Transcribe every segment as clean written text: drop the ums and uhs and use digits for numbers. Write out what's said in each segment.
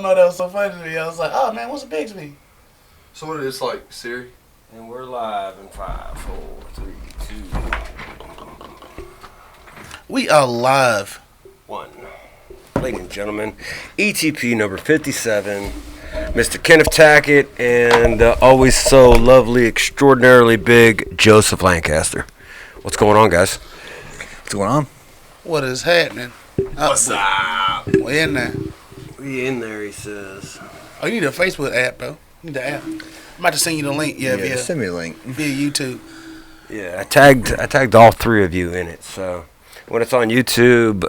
don't know. That was so funny to me. I was like, oh, man, what's a Bixby? So what is like Siri? And we're live in 5, 4, 3, 2. We are live. 1. Ladies and gentlemen, ETP number 57, Mr. Kenneth Tackett, and always so lovely, extraordinarily big Joseph Lancaster. What's going on, guys? What's going on? What is happening? What's up? We in there. We in there, he says. Oh, you need a Facebook app, bro. You need the app. I'm about to send you the link. Yeah, send me a link. Via YouTube. Yeah, I tagged all three of you in it, so when it's on YouTube,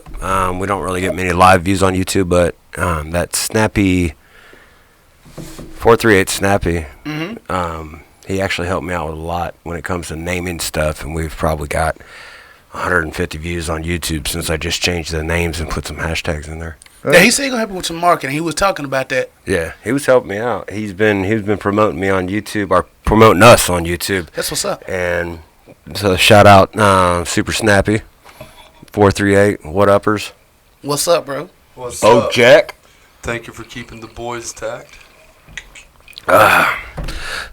we don't really get many live views on YouTube, but that Snappy 438 Snappy, he actually helped me out with a lot when it comes to naming stuff, and we've probably got 150 views on YouTube since I just changed the names and put some hashtags in there. Yeah, he said he gonna help me with some marketing. He was talking about that. Yeah, he was helping me out. He's been promoting me on YouTube, or promoting us on YouTube. That's what's up. And so shout out Super Snappy 438. What uppers? What's up, bro? What's up, Jack? Thank you for keeping the boys tacked.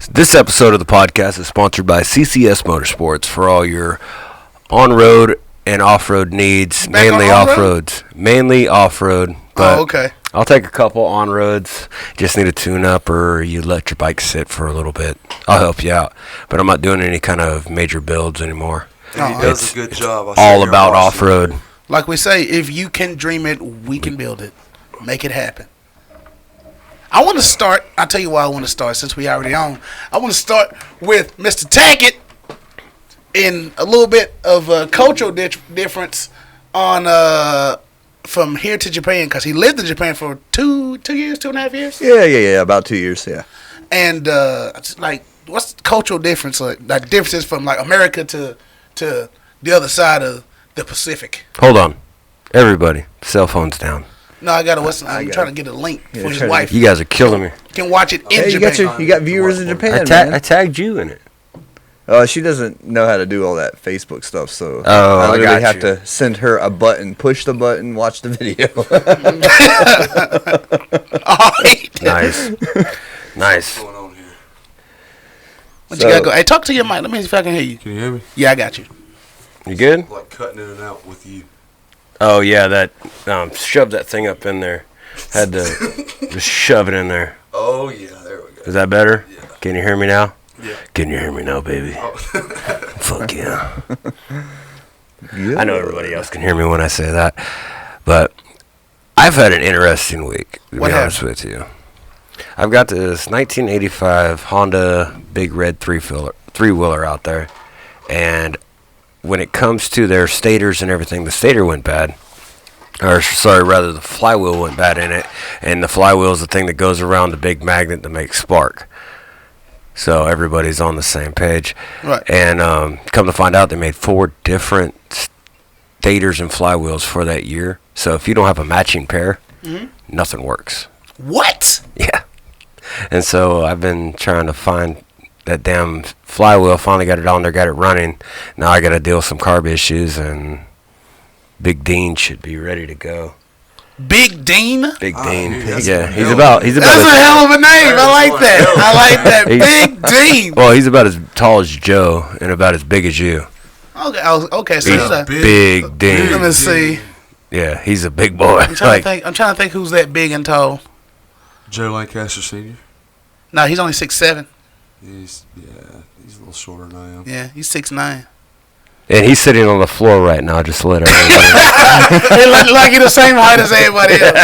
This episode of the podcast is sponsored by CCS Motorsports for all your on-road and off-road needs, mainly off-road. But okay. I'll take a couple on-roads. Just need a tune-up, or you let your bike sit for a little bit. I'll help you out. But I'm not doing any kind of major builds anymore. And he does a good job. All about off-road. Like we say, if you can dream it, we can build it. Make it happen. I want to start. I'll tell you why I want to start since we already on. I want to start with Mr. Tackett in a little bit of a cultural difference on from here to Japan, because he lived in Japan for 2.5 years. Yeah, about 2 years, yeah. And like, what's the cultural difference? Like differences from like America to the other side of the Pacific. Hold on, everybody, cell phones down. No, I gotta. I'm trying to get a link for his wife. You guys are killing me. You can watch it in Japan. You got viewers in Japan, I tagged you in it. She doesn't know how to do all that Facebook stuff, so I literally have to send her a button, push the button, watch the video. All right. Nice. What's going on here? You gotta go. Hey, talk to your mic. Let me see if I can hear you. Can you hear me? Yeah, I got you. You good? Like cutting in and out with you. Oh yeah, that shoved that thing up in there. Had to just shove it in there. Oh yeah, there we go. Is that better? Yeah. Can you hear me now? Yeah. Can you hear me now, baby? Oh. Fuck yeah. Yeah. I know everybody else can hear me when I say that, but I've had an interesting week, to be honest with you. I've got this 1985 Honda Big Red three-wheeler out there, and when it comes to their stators and everything, the stator went bad. Or, sorry, rather, the flywheel went bad in it, and the flywheel is the thing that goes around the big magnet to make spark. So everybody's on the same page. Right. And come to find out, they made 4 different stators and flywheels for that year. So if you don't have a matching pair, nothing works. What? Yeah. And so I've been trying to find that damn flywheel. Finally got it on there, got it running. Now I got to deal with some carb issues, and Big Dean should be ready to go. Big Dean? Big Dean. Dude, Yeah, he's about That's a hell of a name. I like that. I like that. Big Dean. Well, he's about as tall as Joe and about as big as you. Okay. So He's he's a Big Dean. Let me see. Yeah, he's a big boy. I'm trying to think who's that big and tall. Joe Lancaster Sr. No, he's only 6'7". He's a little shorter than I am. Yeah, he's 6'9". And he's sitting on the floor right now, just to let everybody He look like he's the same height as everybody else.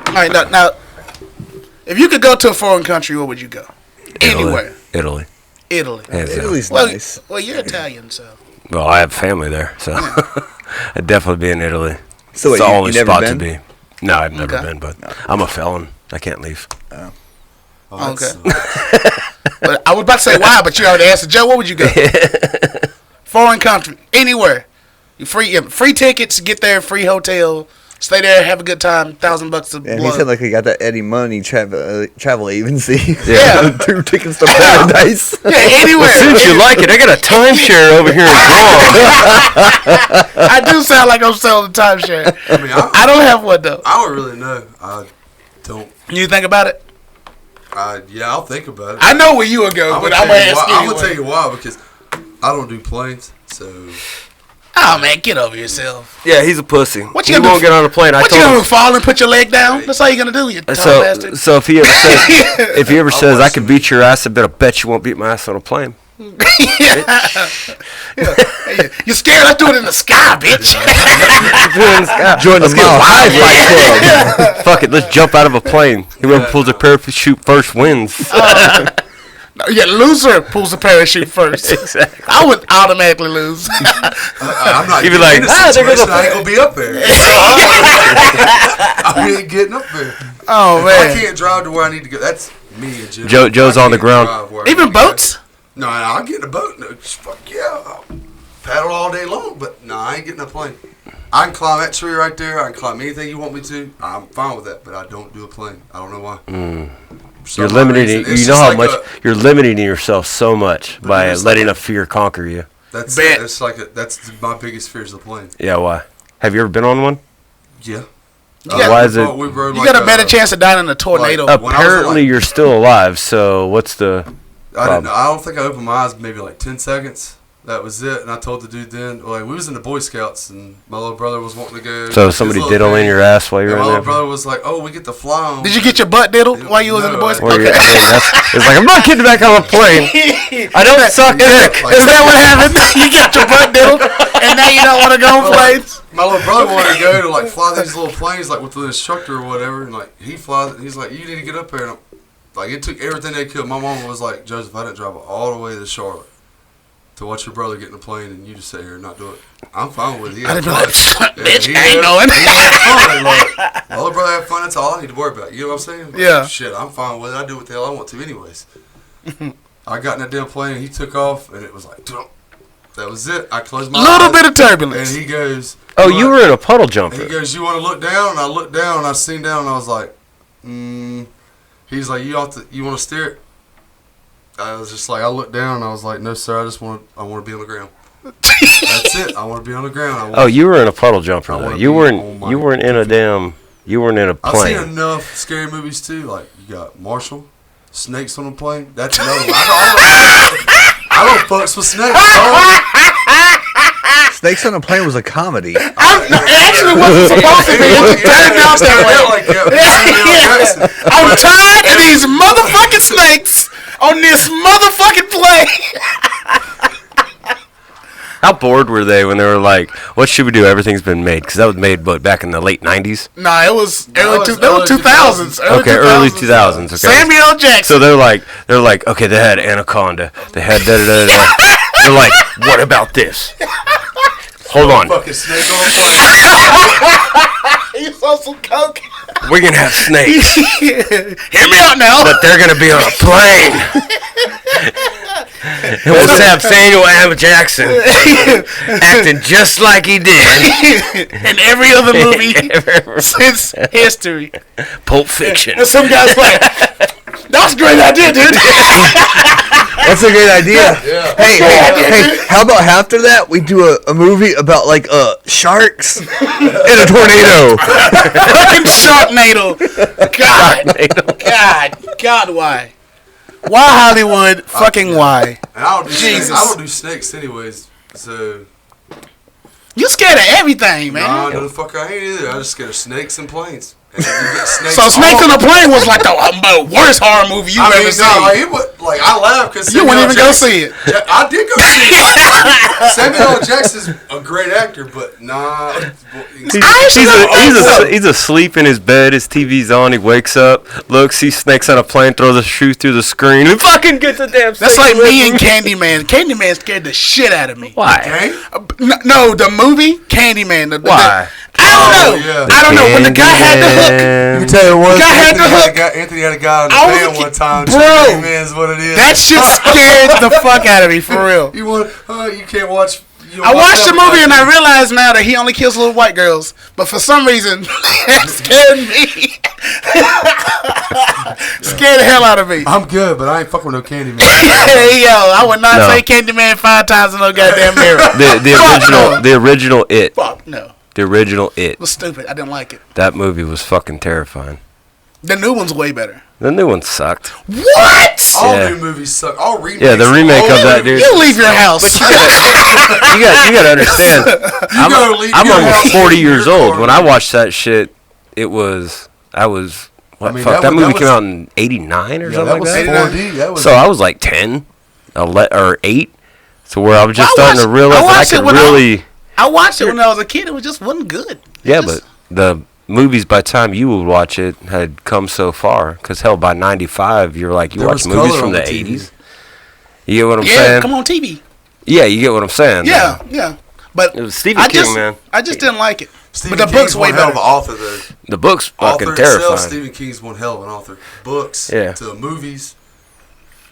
All right, now, if you could go to a foreign country, where would you go? Anywhere. Italy. Hands down. Italy's nice. Well, you're Italian, so. Well, I have family there, so I'd definitely be in Italy. So it's the only you never spot been? to be. No, I've never Okay. been, but I'm a felon. I can't leave. Oh, Okay. But I was about to say why, but you already answered. Joe, where would you go? Foreign country, anywhere. You free tickets, get there, free hotel, Stay there, have a good time. $1,000 to And blow. he said like he got that Eddie Money travel agency. Yeah. 2 tickets to paradise. Yeah, anywhere. Since you like it, I got a timeshare over here in Guam. I do sound like I'm selling the timeshare. I mean, I don't have one though. I don't really know. I don't. You think about it? Yeah, I'll think about it. I know where you would go, but I'm gonna ask you. I'm gonna tell you why, because I don't do planes. So Oh man, get over yourself. Yeah, he's a pussy. What you He gonna won't do? get on a plane. What you gonna do? Fall and put your leg down? That's all you gonna do, you tall bastard. So if he ever says I can beat your ass, I bet you won't beat my ass on a plane. You're scared? Let's do it in the sky, bitch. Join the Mile High Fight Club. Fuck it, let's jump out of a plane. Whoever pulls a parachute first wins. Yeah, loser pulls the parachute first. Exactly. I would automatically lose. I'm not. You'd be like, there goes I ain't gonna be up there. I ain't getting up there. Oh I man. can't drive to where I need to go. That's me and Jim. Joe's I on the can't ground. drive where I Even need to go. boats? No, I'll get in a boat. No, fuck yeah. I'll paddle all day long, but no, I ain't getting a plane. I can climb that tree right there. I can climb anything you want me to. I'm fine with that, but I don't do a plane. I don't know why. You're limiting. You know how much you're limiting yourself so much by letting a fear conquer you. That's Bet. that's my biggest fear is the plane. Yeah, why? Have you ever been on one? Yeah. Why is it? We rode You like got a better chance of dying in a tornado. Like, when I was Apparently, like- you're still alive. So what's the? I don't think I opened my eyes maybe like 10 seconds. That was it. And I told the dude then, like, we was in the Boy Scouts, and my little brother was wanting to go. So somebody diddle in your ass while you And were my in little there. brother was like, "Oh, we get to fly on." Did you get your butt diddled while you was in the No, Boy Or Scouts? you're- I mean, it's like I'm not getting back on a plane. I don't suck dick. Is that what happened? You got your butt diddled, and now you don't want to go on planes? My little brother wanted to go to like fly these little planes like with the instructor or whatever, and like he flies. He's like, "You need to get up there." And I'm, like it took everything they could. My mom was like, "Joseph, I didn't drive all the way to Charlotte to watch your brother get in a plane, and you just sit here and not do it." I'm fine with it. I'd be like, bitch, he I ain't had- going. He had fun. Like, my little brother had fun. That's all I need to worry about. You know what I'm saying? Like, Yeah. Shit, I'm fine with it. I do what the hell I want to, anyways. I got in that damn plane, and he took off, and it was like, "Dum." That was it. I closed my eyes. Little bit of And turbulence. he goes, Oh, you were in a puddle and he jumper. goes, "You want to look down?" And I looked down, and I seen down, and I was like, He's like, "You want to steer it?" I was just like, I looked down, and I was like, "No, sir. I want to be on the ground." That's it. I want to be on the ground. Oh, you were in a puddle jumper I though. wanna You be weren't. on my- You weren't in a damn. You weren't in a I've seen plane. enough scary movies too. Like you got Marshall, snakes on a plane. That's another one. I don't fucks with snakes. Dog. Snakes on a Plane was a comedy. It actually wasn't supposed to be. It just turned out that way. I'm tired of these motherfucking snakes on this motherfucking plane. How bored were they when they were like, "What should we do? Everything's been made." Because that was made, but back in the late '90s. Nah, it was No, early it was 2000s. Okay, early 2000s. Okay. Samuel L. Jackson. So they're like, okay, they had Anaconda. They had da da da da. They're like, what about this? Hold on, Fucking snake on a plane. He saw some coke. we're gonna have snakes, Hear me out now. but they're gonna be on a plane. And we'll have Samuel L. Jackson acting just like he did In every other movie since history. Pulp Fiction. And some guy's like, that was a great idea, dude. That's a great idea. Yeah. Hey, how about after that we do a movie about like sharks in a tornado? Fucking Sharknado. God, why? Why Hollywood? Fucking why? And I don't do snakes. Jesus. I don't do snakes anyways. So You scared of everything, man. nah, no the fuck I ain't either. I just scared of snakes and planes. And you get snakes. So Snakes on all- the Plane was like the worst horror movie you I ever mean, seen. no, like, it was, like I laughed because You wouldn't even go see it. I did go see it. Samuel L. Jackson's a great actor, but nah. He's asleep in his bed. His TV's on. He wakes up, looks, sees snakes on a plane, throws a shoe through the screen, and fucking gets a damn. That's snake like with me him. and Candyman. Candyman scared the shit out of me. Why? Okay? No, the movie Candyman. Why? I don't know. yeah. I don't know. When the guy had the hook. Let me tell you what. Guy had the hook. Anthony had a guy in the I was band a one time. bro. Man's what it is. That shit scared the fuck out of me, for real. You want? You can't watch I watched the movie and I realized now that he only kills little white girls. But for some reason, it scared me. Scared the hell out of me. I'm good, but I ain't fucking with no Candyman. Hey, yo, I would not say Candyman 5 times in no goddamn mirror. The original It. Fuck no. The original It. It was stupid. I didn't like it. That movie was fucking terrifying. The new one's way better. The new one sucked. What? All new movies suck. All remakes. Yeah, the remake of that, dude. You leave your house. You got to understand. I'm almost 40 years old. When I watched that shit, I was that movie came out in 89 or something like that. That was 4D. So I was like 10 or 8. So where I was just starting to realize that I could really... I watched it when I was a kid. It just wasn't good. But the movies, by the time you would watch it, had come so far. Because, hell, by 95, you're like, you watch movies from the 80s. You get what I'm saying? Yeah, come on TV. Yeah, you get what I'm saying. Yeah. But it was Stephen King, man. I just didn't like it. Stephen but the King's book's way better. Hell of an author, though. The book's fucking terrifying. Itself, Stephen King's one hell of an author. Books to movies.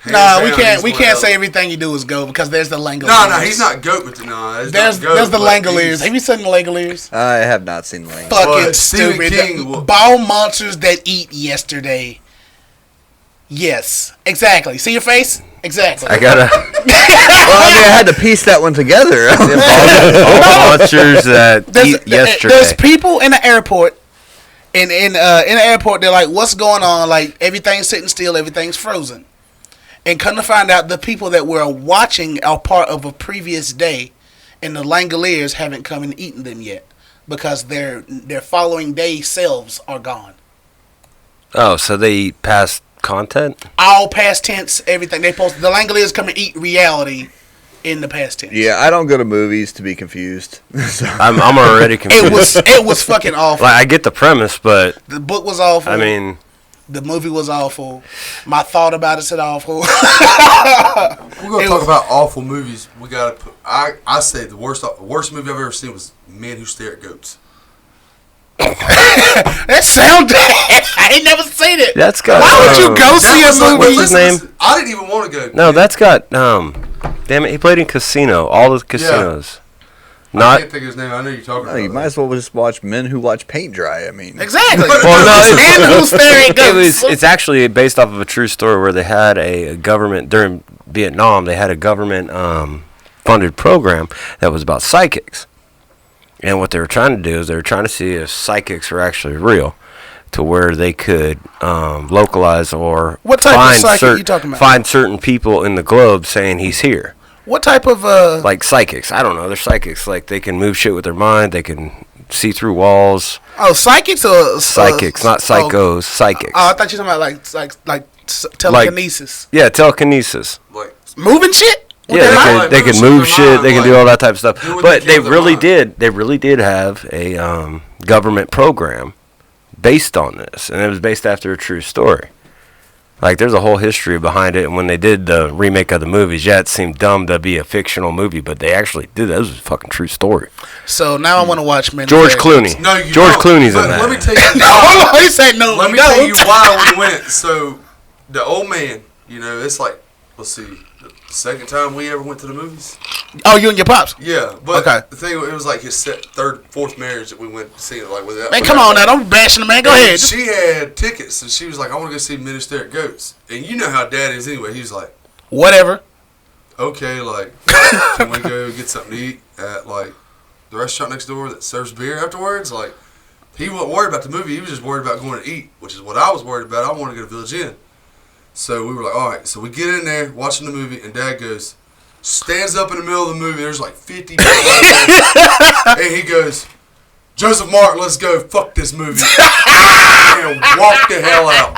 Nah, we can't say everything you do is GOAT because there's the Langoliers. No, he's not GOAT, but there's the Langoliers. Have you seen the Langoliers? I have not seen the Langoliers. Fucking stupid. Ball monsters that eat yesterday. Yes, exactly. See your face? Exactly. I gotta. I had to piece that one together. Ball monsters that eat yesterday. There's people in the airport. In the airport, they're like, "What's going on?" Like everything's sitting still, everything's frozen. And come to find out, the people that were watching are part of a previous day, and the Langoliers haven't come and eaten them yet because their following day selves are gone. Oh, so they eat past content? All past tense, everything they post. The Langoliers come and eat reality in the past tense. Yeah, I don't go to movies to be confused. I'm already confused. It was fucking awful. Like, I get the premise, but the book was awful. I mean. The movie was awful. My thought about it said awful. We're going to talk about awful movies. We got to put. I say the worst movie I've ever seen was Men Who Stare at Goats. That sounds bad. I ain't never seen it. That's got. Why would you go see a movie? What's his name? I didn't even want to go. No, that's got. Damn it, he played in Casino. All the casinos. Yeah. I can't think of his name. I know you're talking about. You might as well just watch Men Who Watch Paint Dry. I mean, exactly. Well, no, Men Who Stare at Goats. It's actually based off of a true story where they had a government during Vietnam. They had a government funded program that was about psychics, and what they were trying to do is they were trying to see if psychics were actually real, to where they could localize or what type of psychic you talking about? Find certain people in the globe saying he's here. What type of like psychics? I don't know. They're psychics. Like they can move shit with their mind. They can see through walls. Oh, psychics or psychics, not psychos. Psychics. Oh, I thought you were talking about like telekinesis. Yeah, telekinesis. Like moving shit. Yeah, they can move shit. They can do all that type of stuff. But they really did. They really did have a government program based on this, and it was based after a true story. Like, there's a whole history behind it, and when they did the remake of the movies, it seemed dumb to be a fictional movie, but they actually did that. It was a fucking true story. So now I want to watch Men. George Clooney. No, you George don't. Clooney's in that. Let me tell you why. He said no. Let me tell you why we went. So, the old man, it's like, let's see, the second time we ever went to the movies. Oh, you and your pops? Yeah, but the thing, it was like his third, fourth marriage that we went to see it. Like with that. Man, come on now, don't bash the man. Go ahead. She had tickets, and she was like, "I want to go see Men Who Stare at Goats." And you know how Dad is anyway. He was like, "Whatever." Okay, like, can we go get something to eat at like the restaurant next door that serves beer afterwards? Like, he wasn't worried about the movie. He was just worried about going to eat, which is what I was worried about. I wanted to go to Village Inn. So we were like, all right. So we get in there watching the movie, and Dad stands up in the middle of the movie. There's like 50 people out there, and he goes, "Joseph Martin, let's go. Fuck this movie," and walk the hell out.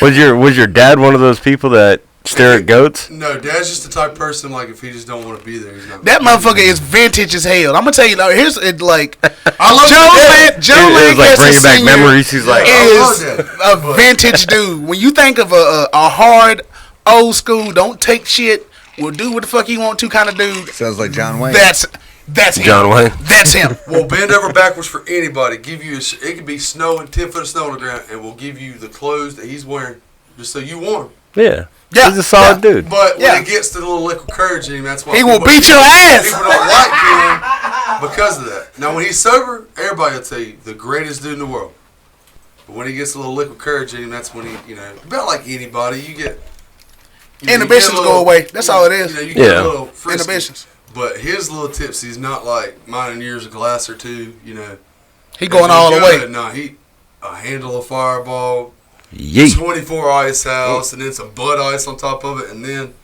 Was your dad one of those people that stare at goats? No, Dad's just the type of person, like, if he just don't want to be there, he's not. That motherfucker is vintage as hell. I'm gonna tell you now. Here's it like I love Joe like bringing back memories. He's like, is a vintage dude. When you think of a hard old school, don't take shit, will do what the fuck he want to kind of dude. Sounds like John Wayne. That's him. John Wayne. That's him. We'll bend over backwards for anybody. Give you it could be snowing, 10 foot of snow on the ground, and we'll give you the clothes that he's wearing just so you warm. Yeah. He's a solid dude. But when it gets to the little liquid courage in him, that's why he will beat your ass. People don't like being because of that. Now, when he's sober, everybody will tell you the greatest dude in the world. But when he gets a little liquid courage in him, that's when he, about like anybody, you get. Inhibitions go away. That's all it is. You get a little frisky. Inhibitions. But his little tipsy's not like mine and yours, a glass or two, He going all the way. No, a handle of Fireball, Yeet. 24 Ice House, and then some Bud Ice on top of it, and then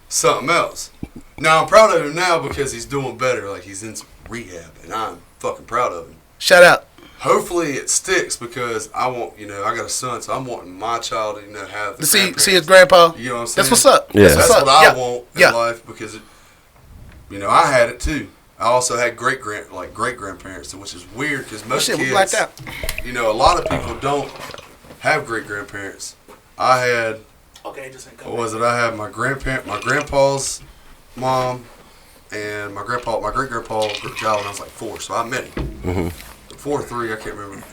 something else. Now, I'm proud of him now because he's doing better. Like, he's in some rehab, and I'm fucking proud of him. Shout out. Hopefully it sticks because I want, I got a son, so I'm wanting my child to, have the see his grandpa. You know what I'm saying? That's what's up. Yeah. That's what I want in life because, I had it too. I also had great grandparents, which is weird because most kids, we blacked out. a lot of people don't have great grandparents. I had, what was it? I had my grandpa's mom, and my great grandpa died when I was like 4, so I met him. Mm-hmm. 4 or 3, I can't remember.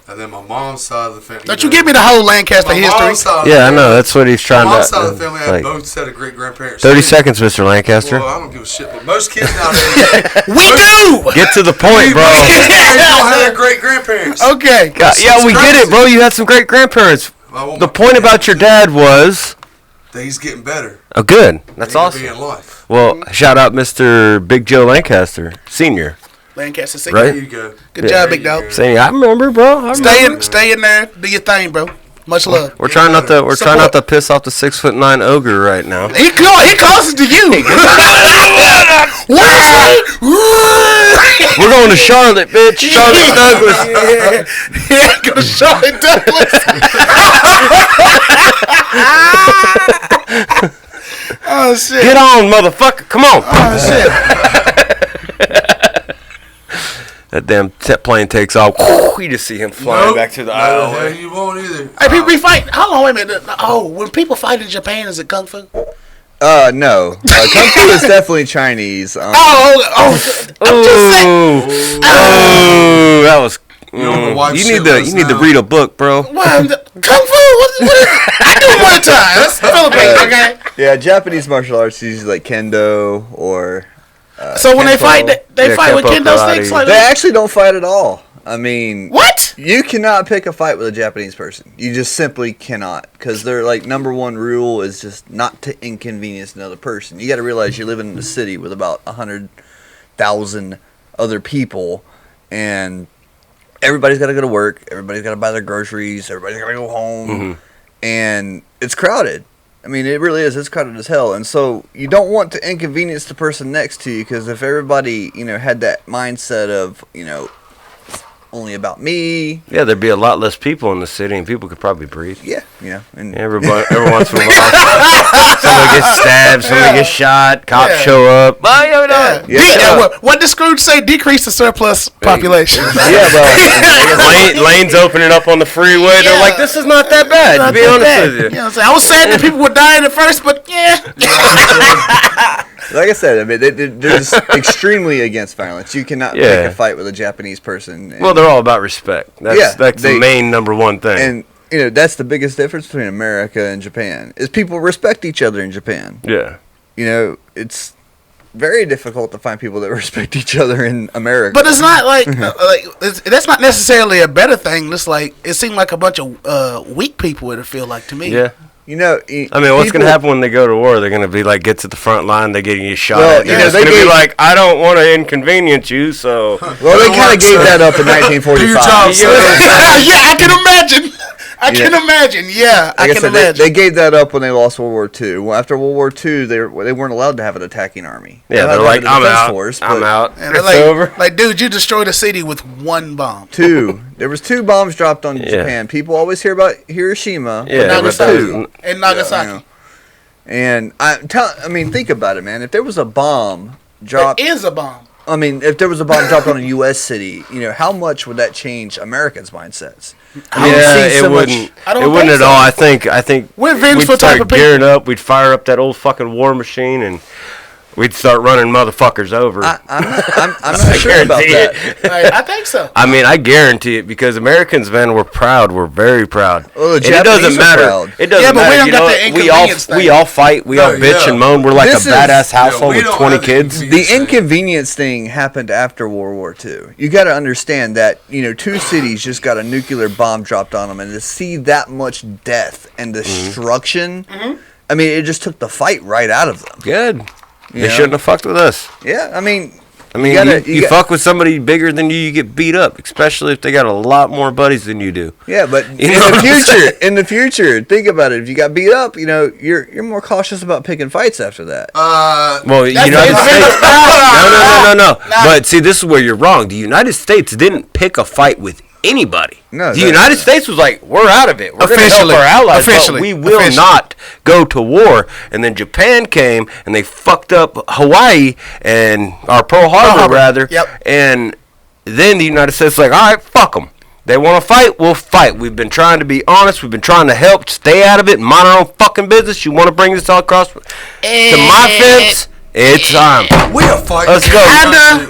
And then my mom's side of the family. Don't you give me the whole Lancaster history? Yeah, I know. That's what he's trying to. My mom's side of the family had both set of great grandparents. 30 seconds, Mr. Lancaster. Well, I don't give a shit, but most kids nowadays. We do! Get to the point, bro. Most kids don't have great grandparents. Okay. Yeah, we get it, bro. You had some great grandparents. The point about your dad was. That he's getting better. Oh, good. That's awesome. In life. Well, shout out Mr. Big Joe Lancaster, Senior. Lancaster City. Right? There you go. Good job, big dog. Saying, I remember, bro. Stay in there. Do your thing, bro. Much love. We're trying not to piss off the 6'9" ogre right now. He closer to you. We're going to Charlotte, bitch. Charlotte Douglas. Yeah, go to Charlotte Douglas. Oh shit! Get on, motherfucker! Come on! Oh shit! That damn plane takes off. You just see him flying back to the aisle. No, you won't either. Hey, people be fighting. Hold on, wait a minute. Oh, when people fight in Japan, is it kung fu? No. Kung Fu is definitely Chinese. I'm just saying. That was. You need to read a book, bro. Kung Fu? What is it? I do it one time. That's Philippines, okay? Yeah, Japanese martial arts is usually like kendo or. So when they fight, they fight with kempo kendo karate. sticks? Like They actually don't fight at all. I mean, what? You cannot pick a fight with a Japanese person. You just simply cannot, because their number one rule is just not to inconvenience another person. You got to realize you're living in a city with about 100,000 other people, and everybody's got to go to work. Everybody's got to buy their groceries. Everybody's got to go home, and it's crowded. I mean, it really is. It's crowded as hell. And so you don't want to inconvenience the person next to you, because if everybody, had that mindset of, only about me. Yeah, there'd be a lot less people in the city, and people could probably breathe. Yeah. And every once in a while, somebody gets stabbed, somebody gets shot, cops show up. What did Scrooge say? Decrease the surplus population. Yeah, well, lanes opening up on the freeway. They're like, this is not that bad, to be honest with you. You know what I'm saying? I was sad that people were dying at first, but yeah. Like I said, I mean, they're just extremely against violence. You cannot pick a fight with a Japanese person. Well, they're all about respect. That's the main number one thing. And that's the biggest difference between America and Japan, is people respect each other in Japan. Yeah. It's very difficult to find people that respect each other in America. But it's not that's not necessarily a better thing. It's like, it seemed like a bunch of weak people, it feel like to me. Yeah. I mean, what's going to happen when they go to war? They're going to be like, get to the front line, they're getting you shot at. They're going to be like, I don't want to inconvenience you, so. Well, they kind of gave that up in 1945. Yeah, I can imagine. I can imagine. Yeah, I can imagine. They gave that up when they lost World War II. After World War II, they weren't allowed to have an attacking army. Yeah, they're like, I'm out. And it's over. Like, dude, you destroyed a city with one bomb. 2. There was 2 bombs dropped on Japan. People always hear about Hiroshima. Yeah, Nagasaki. And Nagasaki. And I mean, think about it, man. If there was a bomb dropped, there is a bomb. I mean, if there was a bomb dropped on a U.S. city, how much would that change Americans' mindsets? It wouldn't. It wouldn't at all. I think we're vengeful we'd start type of people. gearing up. We'd fire up that old fucking war machine, and we'd start running motherfuckers over. I'm not sure about that. I think so. I mean, I guarantee it because Americans, man, we're proud. We're very proud. Well, the And it doesn't Japanese are matter. proud. It doesn't Yeah, but we matter. don't You got know the what? inconvenience we thing. all fight. We all No, bitch yeah. and moan. We're like This a is- badass household we with don't 20 have kids. inconvenience. The inconvenience thing happened after World War II. You got to understand that, two cities just got a nuclear bomb dropped on them, and to see that much death and destruction, I mean, it just took the fight right out of them. Good. They Yeah. shouldn't have fucked with us. Yeah, I mean, I mean, you fuck with somebody bigger than you get beat up, especially if they got a lot more buddies than you do. yeah, but You know what I'm in the future, think about it. If you got beat up, you're more cautious about picking fights after that. Well, That's United the- States. No. But see, this is where you're wrong. The United States didn't pick a fight with anybody. No, the United States was like, we're out of it. We're going to help Officially. our allies, but Officially. we will Officially. not go to war. And then Japan came and they fucked up Hawaii and our Pearl Harbor, rather. Yep. And then the United States was like, all right, fuck them. They want to fight, we'll fight. We've been trying to be honest. We've been trying to help. Stay out of it. Mind our own fucking business. You want to bring this all across to my fence? It's time. We are fighting. Let's go.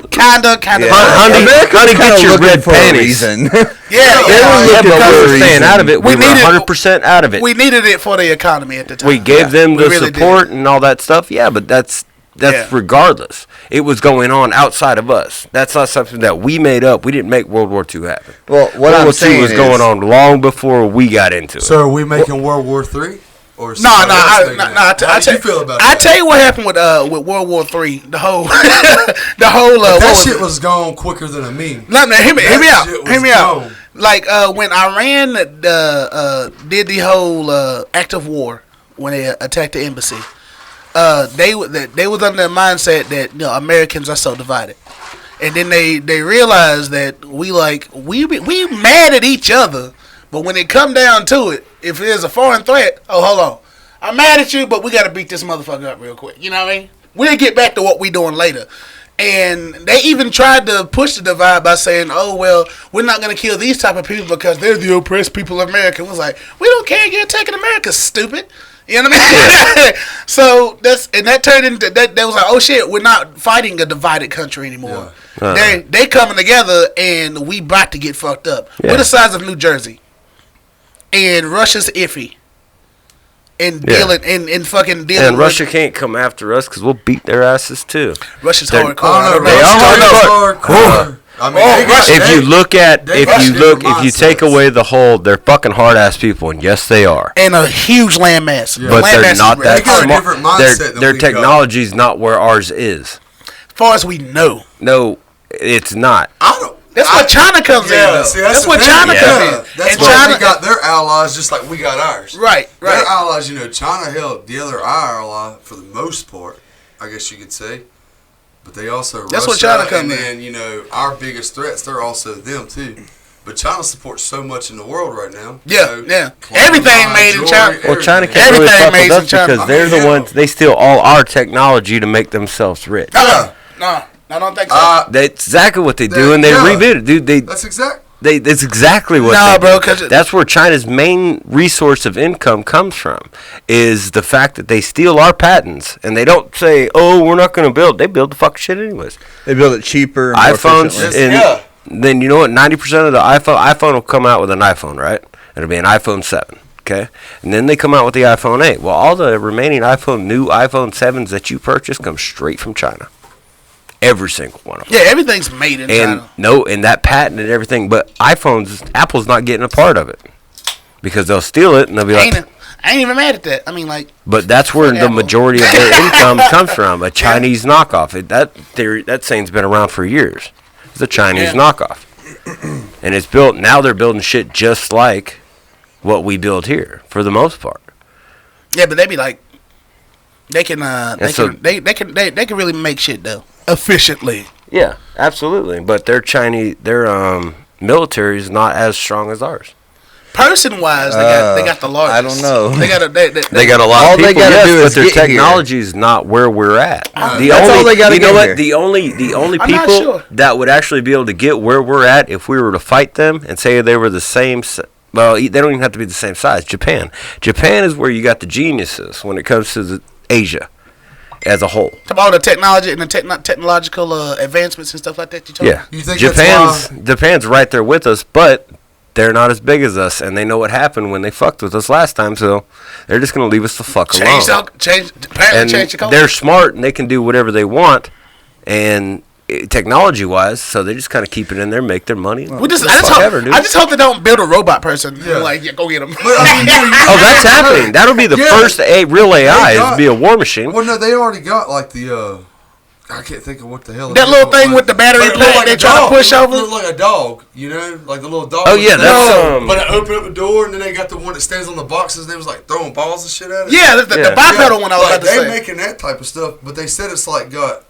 Kinda. Honey, get your red panties. Yeah, They were Yeah, looking but for we a were staying reason. out of it. We We were needed- 100% out of it. We needed it for the economy at the time. We gave them We the really did. support and all that stuff. Yeah, but that's Yeah. regardless. It was going on outside of us. That's not something that we made up. We didn't make World War II happen. Well, what World I'm War II saying was is, going on long before we got into it. So are we making World War III? Or No. somebody else I making that? How do you feel about I that? tell you what happened with World War III. The whole That what shit it? was gone quicker than a meme. No, hear me That out. shit was Hear me out. gone. Like when Iran did the whole act of war when they attacked the embassy, they was under the mindset that Americans are so divided, and then they realized that we mad at each other, but when it come down to it, if there's a foreign threat, oh hold on, I'm mad at you, but we got to beat this motherfucker up real quick. You know what I mean? We'll get back to what we doing later. And they even tried to push the divide by saying, "Oh well, we're not going to kill these type of people because they're the oppressed people of America." It was like, we don't care. You're attacking America, stupid. You know what I mean? So that turned into that. They was like, "Oh shit, we're not fighting a divided country anymore. They coming together, and we about to get fucked up. We're the size of New Jersey, and Russia's iffy." And dealing and fucking dealing. And Russia can't come after us because we'll beat their asses too. Russia's They're- hardcore. I don't know. They are hardcore. I mean, they got- If you they- look at, they if got you different take mindsets. away the whole, they're fucking hard ass people, and yes, they are. And a huge landmass. Yeah. But Landmass they're is not really- that They got a smart. different mindset than Their we got. technology's not where ours is. As far as we know. No, it's not. I don't. That's where China comes in. Though. See, That's the where thing. China Yeah. comes in. That's And why China they got their allies just like we got ours. right. Their allies, China held the other ally for the most part, I guess you could say. But they also That's Russia, where China come and then, our biggest threats, they're also them too. But China supports so much in the world right now. Yeah, yeah. climate, Everything made in jewelry, China. Well, China everything. can't really Everything fuck made with in us China. because they're the ones. They steal all our technology to make themselves rich. No, I don't think so. That's exactly what they do, and they Yeah. rebuild it, dude. That's exact. That's exactly what. Nah, they bro, do. 'cause that's where China's main resource of income comes from, is the fact that they steal our patents, and they don't say, "Oh, we're not going to build." They build the fucking shit anyways. They build it cheaper and more iPhones, efficiently. and then you know what? 90% of the iPhone will come out with an iPhone, right? It'll be an iPhone 7. Okay, and then they come out with the iPhone 8. Well, all the remaining new iPhone 7s that you purchase come straight from China. Every single one of them. yeah, everything's made in And China. and that patent and everything, but Apple's not getting a part of it because they'll steal it and they'll be like. I ain't even mad at that. I mean, like, But that's where the Apple. majority of their income comes from, a Chinese knockoff. That saying's been around for years. It's a Chinese knockoff, and it's built. Now they're building shit just like what we build here for the most part. yeah, but they be like, they can so- they can really make shit though efficiently. Yeah, absolutely. But their military is not as strong as ours. Person wise, they got the largest. I don't know. They got a They got a lot All of they people, gotta yes, do but is their get here. technology is not where we're at. That's all they gotta You know get what? here. The only I'm not people sure. that would actually be able to get where we're at if we were to fight them and say they were the same. Well, they don't even have to be the same size. Japan is where you got the geniuses when it comes to Asia. as a whole. Talk about all the technology and the technological advancements and stuff like that. Yeah, You think Japan's right there with us, but they're not as big as us, and they know what happened when they fucked with us last time, so they're just gonna leave us the fuck alone. Change the culture. They're smart and they can do whatever they want, and technology-wise, so they just kind of keep it in there, make their money. I just hope they don't build a robot person. Yeah. Like, go get them. Oh, that's happening. That'll be the first real AI is to be a war machine. Well, no, they already got like the. I can't think of what the hell. That little thing with the battery pack like they try to push over. It looked like a dog, you know, like the little dog. Oh yeah, that's But I opened up the door and then they got the one that stands on the boxes. And they was like throwing balls and shit at it. Yeah, the bipedal one I was about to say. They're making that type of stuff, but they said it's like got.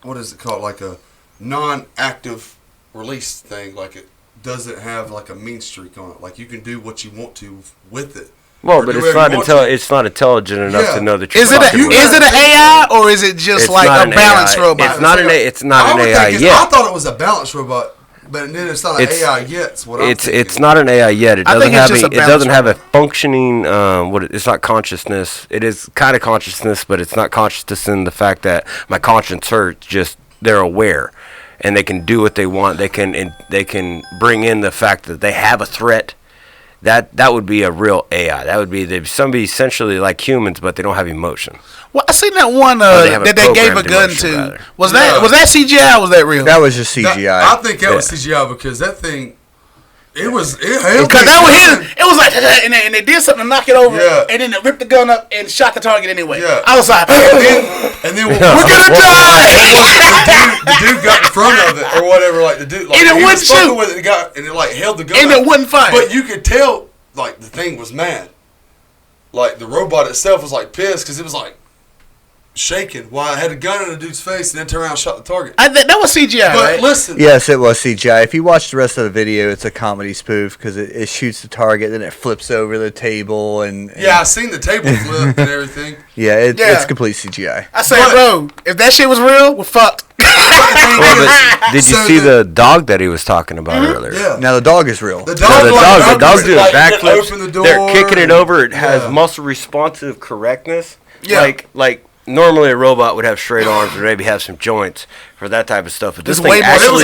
What is it called? Like a non-active release thing. Like it doesn't have like a mean streak on it. Like you can do what you want to with it. Well, but it's not intelligent enough to know that you're Is it an AI or is it just like a balanced robot? It's not an AI yet. I thought it was a balanced robot, but then it's not an AI yet. It's not an AI yet. It doesn't have a functioning. It's not consciousness. It is kind of consciousness, but it's not consciousness in the fact that my conscience hurts. Just they're aware, and they can do what they want. They can bring in the fact that they have a threat. That would be a real AI. That would be somebody essentially like humans, but they don't have emotion. Well, I seen that one that they gave a gun to. Was that CGI or was that real? That was just CGI. I think that was CGI because that thing, it was because that was his. It was like and they did something to knock it over, and then they ripped the gun up and shot the target anyway. Yeah. I was like, and then we're gonna die. The dude got in front of it or whatever, like the dude, like, and it wouldn't shoot. With it, and it like held the gun, and it wouldn't fire. But you could tell, like the thing was mad. Like the robot itself was like pissed because it was like shaking while I had a gun in the dude's face and then turned around and shot the target. That was CGI, but right? Listen. Yes, it was CGI. If you watch the rest of the video, it's a comedy spoof because it shoots the target, then it flips over the table and I seen the table flip and everything. Yeah, it's complete CGI. I said, bro, if that shit was real, we're fucked. Did you see the dog that he was talking about earlier? Yeah. Now the dog is real. The dog's doing a backflip. They're kicking it over. It has muscle responsive correctness. Yeah. Like normally a robot would have straight arms or maybe have some joints for that type of stuff. But this thing actually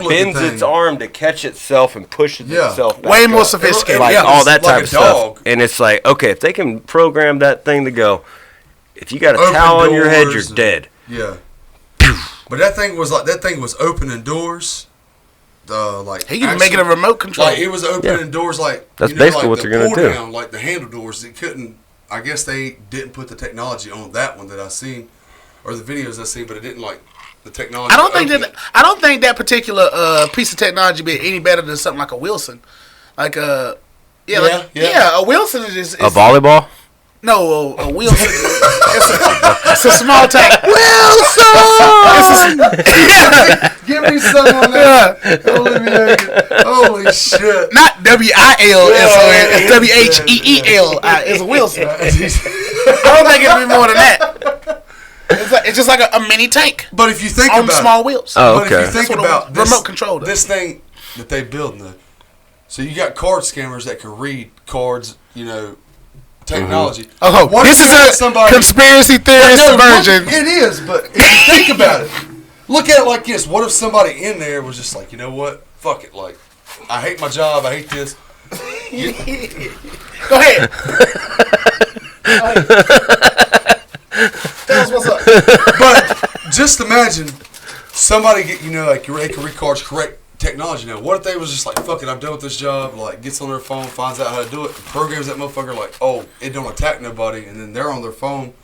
bends its arm to catch itself and pushes itself back way more sophisticated. Like all that type of stuff. And it's like, okay, if they can program that thing to go, if you got a towel on your head, you're dead. Yeah. But that thing was opening doors. He can make it a remote control. Like it was opening doors, like that's basically what they're gonna do. Down, like the handle doors, it couldn't. I guess they didn't put the technology on that one that I seen, or the videos I seen, but it didn't like the technology. I don't think that particular piece of technology be any better than something like a Wilson, like a Wilson is a volleyball. No, a Wilson. It's a small tank. Wilson! Give me some on that. Holy shit. Not W-I-L-S-O-N. It's W-H-E-E-L. It's a Wilson. I don't think it'll be more than that. It's just like a mini tank. But if you think on about small wheels. Oh, okay. But if you think about this, remote control this thing that they build, so you got card scammers that can read cards, technology. Mm-hmm. Oh, this is a conspiracy theorist version. It is, but if you think about it, look at it like this. What if somebody in there was just like, you know what? Fuck it. Like, I hate my job. I hate this. Go ahead. Tell us what's up. But just imagine somebody get, like they can read cards correct technology now. What if they was just like, fuck it, I'm done with this job, like gets on their phone, finds out how to do it, programs that motherfucker like, oh, it don't attack nobody, and then they're on their phone,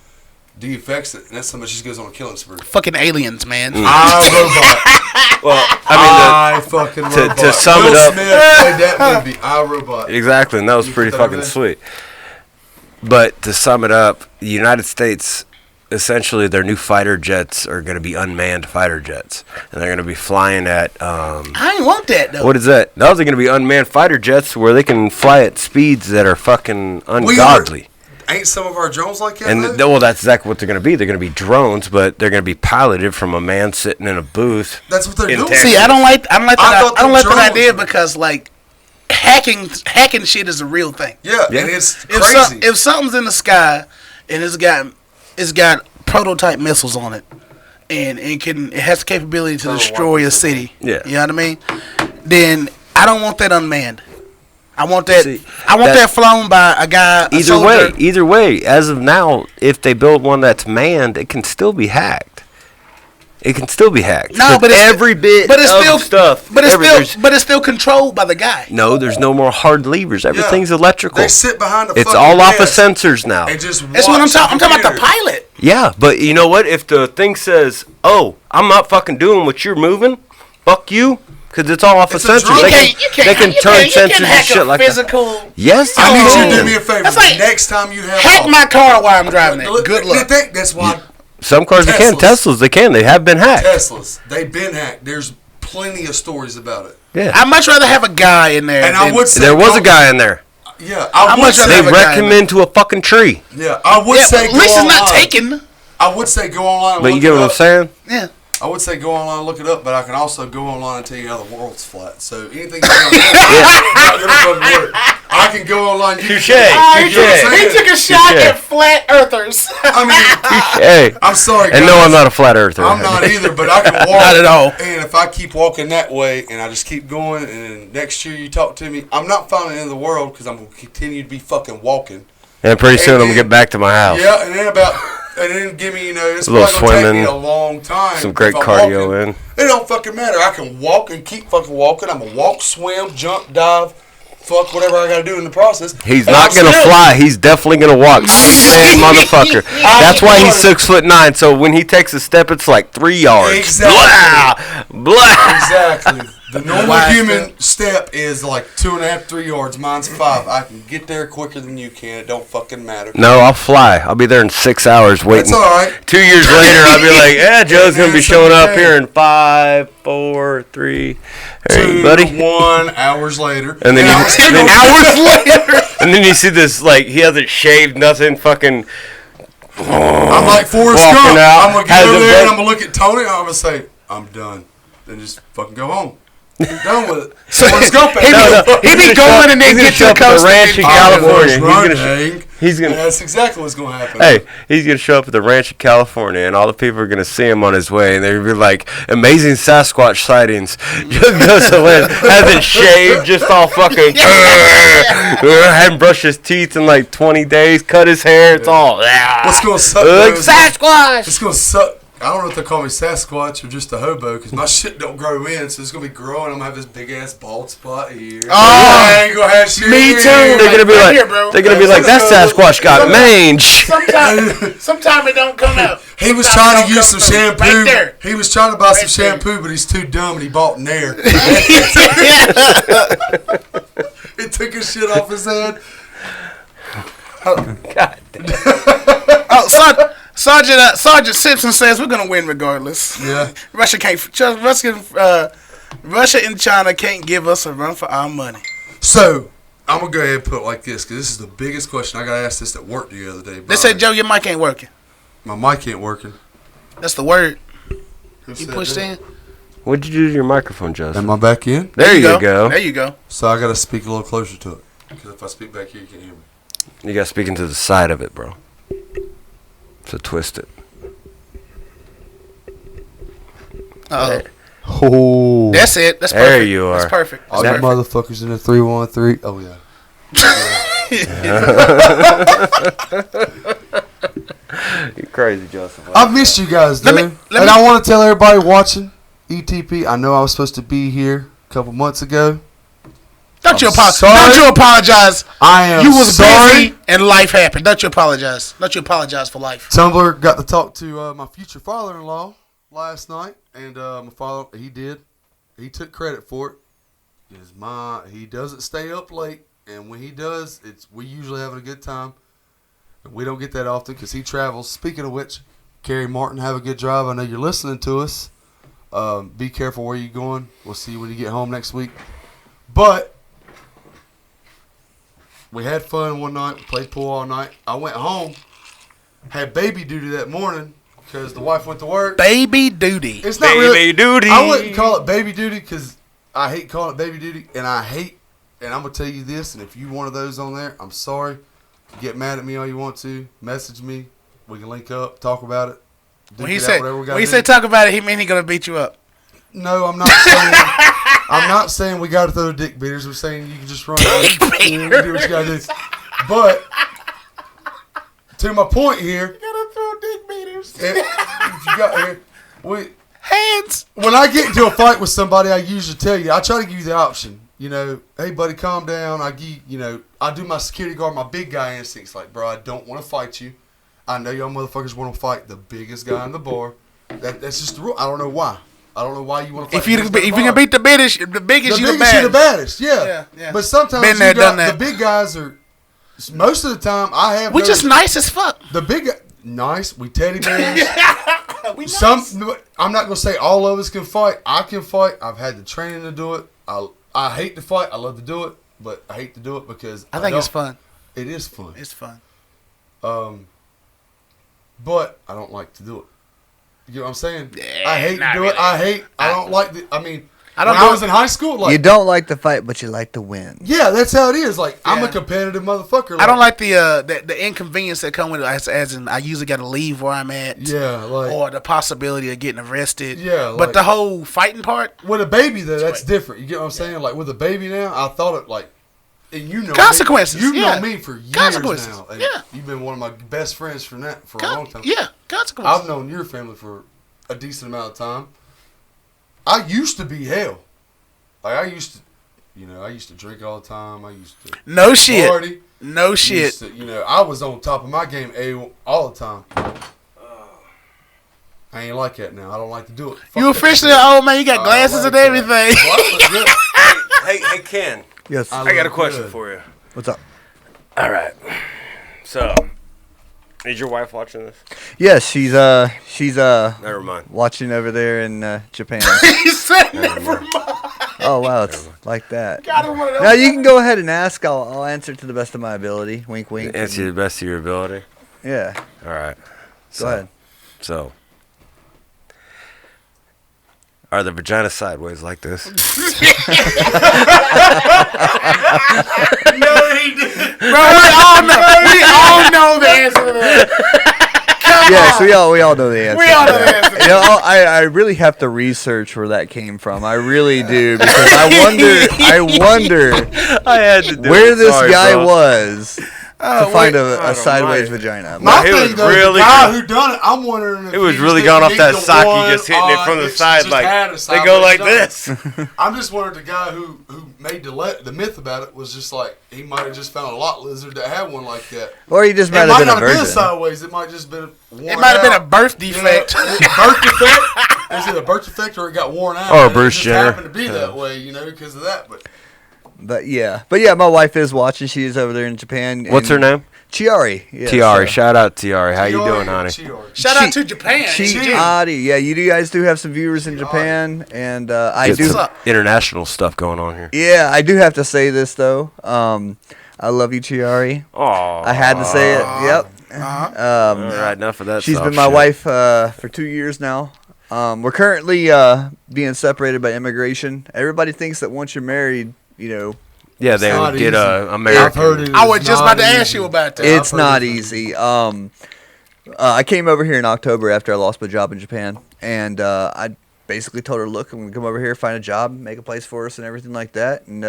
defects it, and that's somebody just goes on a killing spree. Fucking aliens, man. iRobot. Well, I mean, fucking robot. To sum Will it up, Smith played that movie, iRobot. Exactly, and that was pretty fucking sweet. But to sum it up, the United States, essentially their new fighter jets are going to be unmanned fighter jets, and they're going to be flying at I ain't want that though. What is that? Those are going to be unmanned fighter jets where they can fly at speeds that are fucking ungodly. Ain't some of our drones like that? And that's exactly what they're going to be. They're going to be drones, but they're going to be piloted from a man sitting in a booth. That's what they're doing. See, I don't like that idea because like hacking shit is a real thing. Yeah. And it's crazy. If something's in the sky and it's got it's got prototype missiles on it, and it has the capability to destroy a city. Yeah. You know what I mean? Then I don't want that unmanned. I want that. That flown by a guy. Either way, as of now, if they build one that's manned, it can still be hacked. No, but every bit of stuff. But it's still controlled by the guy. No, there's no more hard levers. Everything's electrical. They sit behind the. It's all off of sensors now. That's what I'm talking. I'm talking about the pilot. Yeah, but you know what? If the thing says, "Oh, I'm not fucking doing what you're moving," fuck you. Because it's all off of sensors. They can turn sensors and shit like that. Yes, I need you to do me a favor. Like, next time you have hack my car while I'm driving it. Good luck. That's why. Some cars they can. Teslas they can. They have been hacked. Teslas they've been hacked. There's plenty of stories about it. Yeah. I'd much rather have a guy in there. And I would say there was a guy in there. Yeah, they wrecked him into a fucking tree. Yeah, I would say. At least it's not taken. I would say go online. But you get what I'm saying? Yeah. I would say go online and look it up, but I can also go online and tell you how the world's flat. So anything you're going to not going to fucking work. I can go online. Touche. He took a shot at flat earthers. I mean, I'm sorry, guys. And no, I'm not a flat earther. I'm not either, but I can walk. Not at all. And if I keep walking that way and I just keep going, and then next year you talk to me, I'm not finding the end of the world because I'm going to continue to be fucking walking. And pretty soon I'm going to get back to my house. Yeah, and then give me, it's a little probably going to take me swimming, a long time. some great cardio walking. It don't fucking matter. I can walk and keep fucking walking. I'm going to walk, swim, jump, dive, fuck whatever I got to do in the process. He's not going to fly. He's definitely going to walk. Same motherfucker. That's why he's 6'9". So when he takes a step, it's like 3 yards. Exactly. Blah. Exactly. The normal human step is like 2.5, 3 yards. Mine's 5. I can get there quicker than you can. It don't fucking matter. No, I'll fly. I'll be there in 6 hours waiting. That's all right. 2 years later, I'll be like, yeah, Joe's going to be showing up here in 5, 4, 3. Hey, 2, buddy. 1 hours later. And then hours later. And then you see this, like, he hasn't shaved nothing, fucking. I'm like Forrest Gump. I'm going to get over there and I'm going to look at Tony and I'm going to say, I'm done. Then just fucking go home. You're done with it. So Forrest Gump. He be going and then get to the coast. The ranch in California. He's gonna. That's exactly what's going to happen. Hey, he's gonna show up at the ranch in California, and all the people are gonna see him on his way, and they're gonna be like, "Amazing Sasquatch sightings." Just goes to Lynn, hasn't shaved, just all fucking. Hadn't brushed his teeth in like 20 days, cut his hair. It's all. What's gonna suck? Sasquatch. It's gonna suck. I don't know if they call me Sasquatch or just a hobo because my shit don't grow in, so it's gonna be growing. I'm gonna have this big ass bald spot here. Oh, I ain't gonna have shit. Me too. They're gonna be like, that Sasquatch got mange. Sometimes it don't come out. He was trying to use some shampoo. Right there. He was trying to buy some shampoo, but he's too dumb and he bought Nair. It took his shit off his head. Oh, God damn. Sergeant Simpson says we're gonna win regardless. Yeah. Russia and China can't give us a run for our money. So I'm gonna go ahead and put it like this because this is the biggest question. I got asked this at work the other day. They said, Joe, your mic ain't working. My mic ain't working. That's the word. You pushed in. What'd you do to your microphone, Justin? Am I back in? There you go. There you go. So I gotta speak a little closer to it because if I speak back here, you can hear me. You gotta speak into the side of it, bro. So twist it. Oh. That's it. That's perfect. There you are. That's perfect. All you motherfuckers in the 313. Oh, yeah. You're crazy, Joseph. I've missed you guys, dude. I want to tell everybody watching ETP, I know I was supposed to be here a couple months ago. Don't you apologize. I am You was sorry. busy and life happened. Don't you apologize. Don't you apologize for life. Tumbler got to talk to my future father-in-law last night, and my father, he took credit for it. He doesn't stay up late, and when he does, we usually having a good time. And we don't get that often because he travels. Speaking of which, Carrie Martin, have a good drive. I know you're listening to us. Be careful where you're going. We'll see you when you get home next week. But we had fun one night. We played pool all night. I went home, had baby duty that morning because the wife went to work. Baby duty. It's not baby duty. I wouldn't call it baby duty because I hate calling it baby duty, and I'm going to tell you this, and if you're one of those on there, I'm sorry. Get mad at me all you want to. Message me. We can link up, talk about it. When he say talk about it, he mean he gonna beat you up. No, I'm not saying. I'm not saying we got to throw dick beaters. I'm saying you can just run. Dick beaters. Do what you gotta do. But to my point here, You gotta throw dick beaters. if you got here, Hands. when I get into a fight with somebody, I usually tell you. I try to give you the option. You know, hey buddy, calm down. I do my security guard, my big guy instincts. Like, bro, I don't want to fight you. I know y'all motherfuckers want to fight the biggest guy in the bar. That's just the rule. I don't know why. I don't know why you want to fight. If you can beat the biggest, you the baddest. You're the baddest. Yeah. Yeah. But sometimes Been there, done that. the big guys are. Most of the time, I have. We just nice as fuck. The big nice. We teddy bears. We nice. I'm not gonna say all of us can fight. I can fight. I've had the training to do it. I hate to fight. I love to do it, but I hate to do it because I think it's fun. It is fun. It's fun. But I don't like to do it. You know what I'm saying? Yeah, I hate to do really. it. I don't like the. I mean, I don't when do I was in high school, like you don't like to fight, but you like to win. yeah, that's how it is. Like I'm Yeah. a competitive motherfucker. I don't like the inconvenience that come with it. As in, I usually got to leave where I'm at. Yeah, like Or the possibility of getting arrested. Yeah, But like- the whole fighting part. with a baby though, that's Right. different. You get what I'm saying? Like with a baby now, I thought it like, and you know Consequences, Me, you yeah. know me for years Consequences, now. And yeah. you've been one of my best friends for a long time. Yeah, consequences. I've known your family for a decent amount of time. I used to be hell. Like I used to drink all the time. I used to No shit. party. No shit. Used to, I was on top of my game all the time. I ain't like that now. I don't like to do it. Fuck You that officially shit. an old man. You got I glasses like and that. everything. Well, I look good. Hey, Ken. Yes. I I got a look question good. for you. What's up? All right. So, is your wife watching this? Yes, she's Never mind. watching over there in Japan. He said never mind. Oh wow, it's like that. Got him one of those. Now you can go ahead and ask. I'll answer to the best of my ability. Wink, wink. Answer to the best of your ability. Yeah. All right. Go ahead. So, are the vaginas sideways like this? No, he didn't. Bro, we all know the answer to that. Yes, we all know the answer. We all to know the that. answer. You know, I really have to research where that came from. I really do because I wonder I had to do where it. this Sorry, guy bro. was to find a God sideways almighty. vagina. My He was thing though, really the guy good. who done it, I'm wondering if It was he really just gone off didn't that need the sock. one He just hitting it from the that side just had a like they go like sideways vagina. this. I'm just wondering the guy who made the myth about it was just like he might have just found a lot lizard that had one like that. Or he just It might might have been a not have been virgin. sideways. It might just been worn It might have been a out. birth defect. Birth defect. It's either a birth defect or it got worn out. Or a and Bruce it just Jenner. happened to be that way, because of that. But yeah, my wife is watching. She is over there in Japan. What's her and name? Chiari. Yeah, Tiari. so- Shout out Tiari. How you doing, honey? Shout out to Japan. Chiari. Yeah, you guys do have some viewers in Japan, and I Get do. some international stuff going on here. Yeah, I do have to say this though. I love you, Chiari. Oh, I had to say it. Yep. All right, enough of that. She's soft been my shit. wife for 2 years now. We're currently being separated by immigration. Everybody thinks that once you're married, Yeah, they not would get easy. a I've American. heard it. I was is just not about to ask easy. you about that. it's I've heard not it. easy. I came over here in October after I lost my job in Japan, and I basically told her, "Look, I'm gonna come over here, find a job, make a place for us, and everything like that, and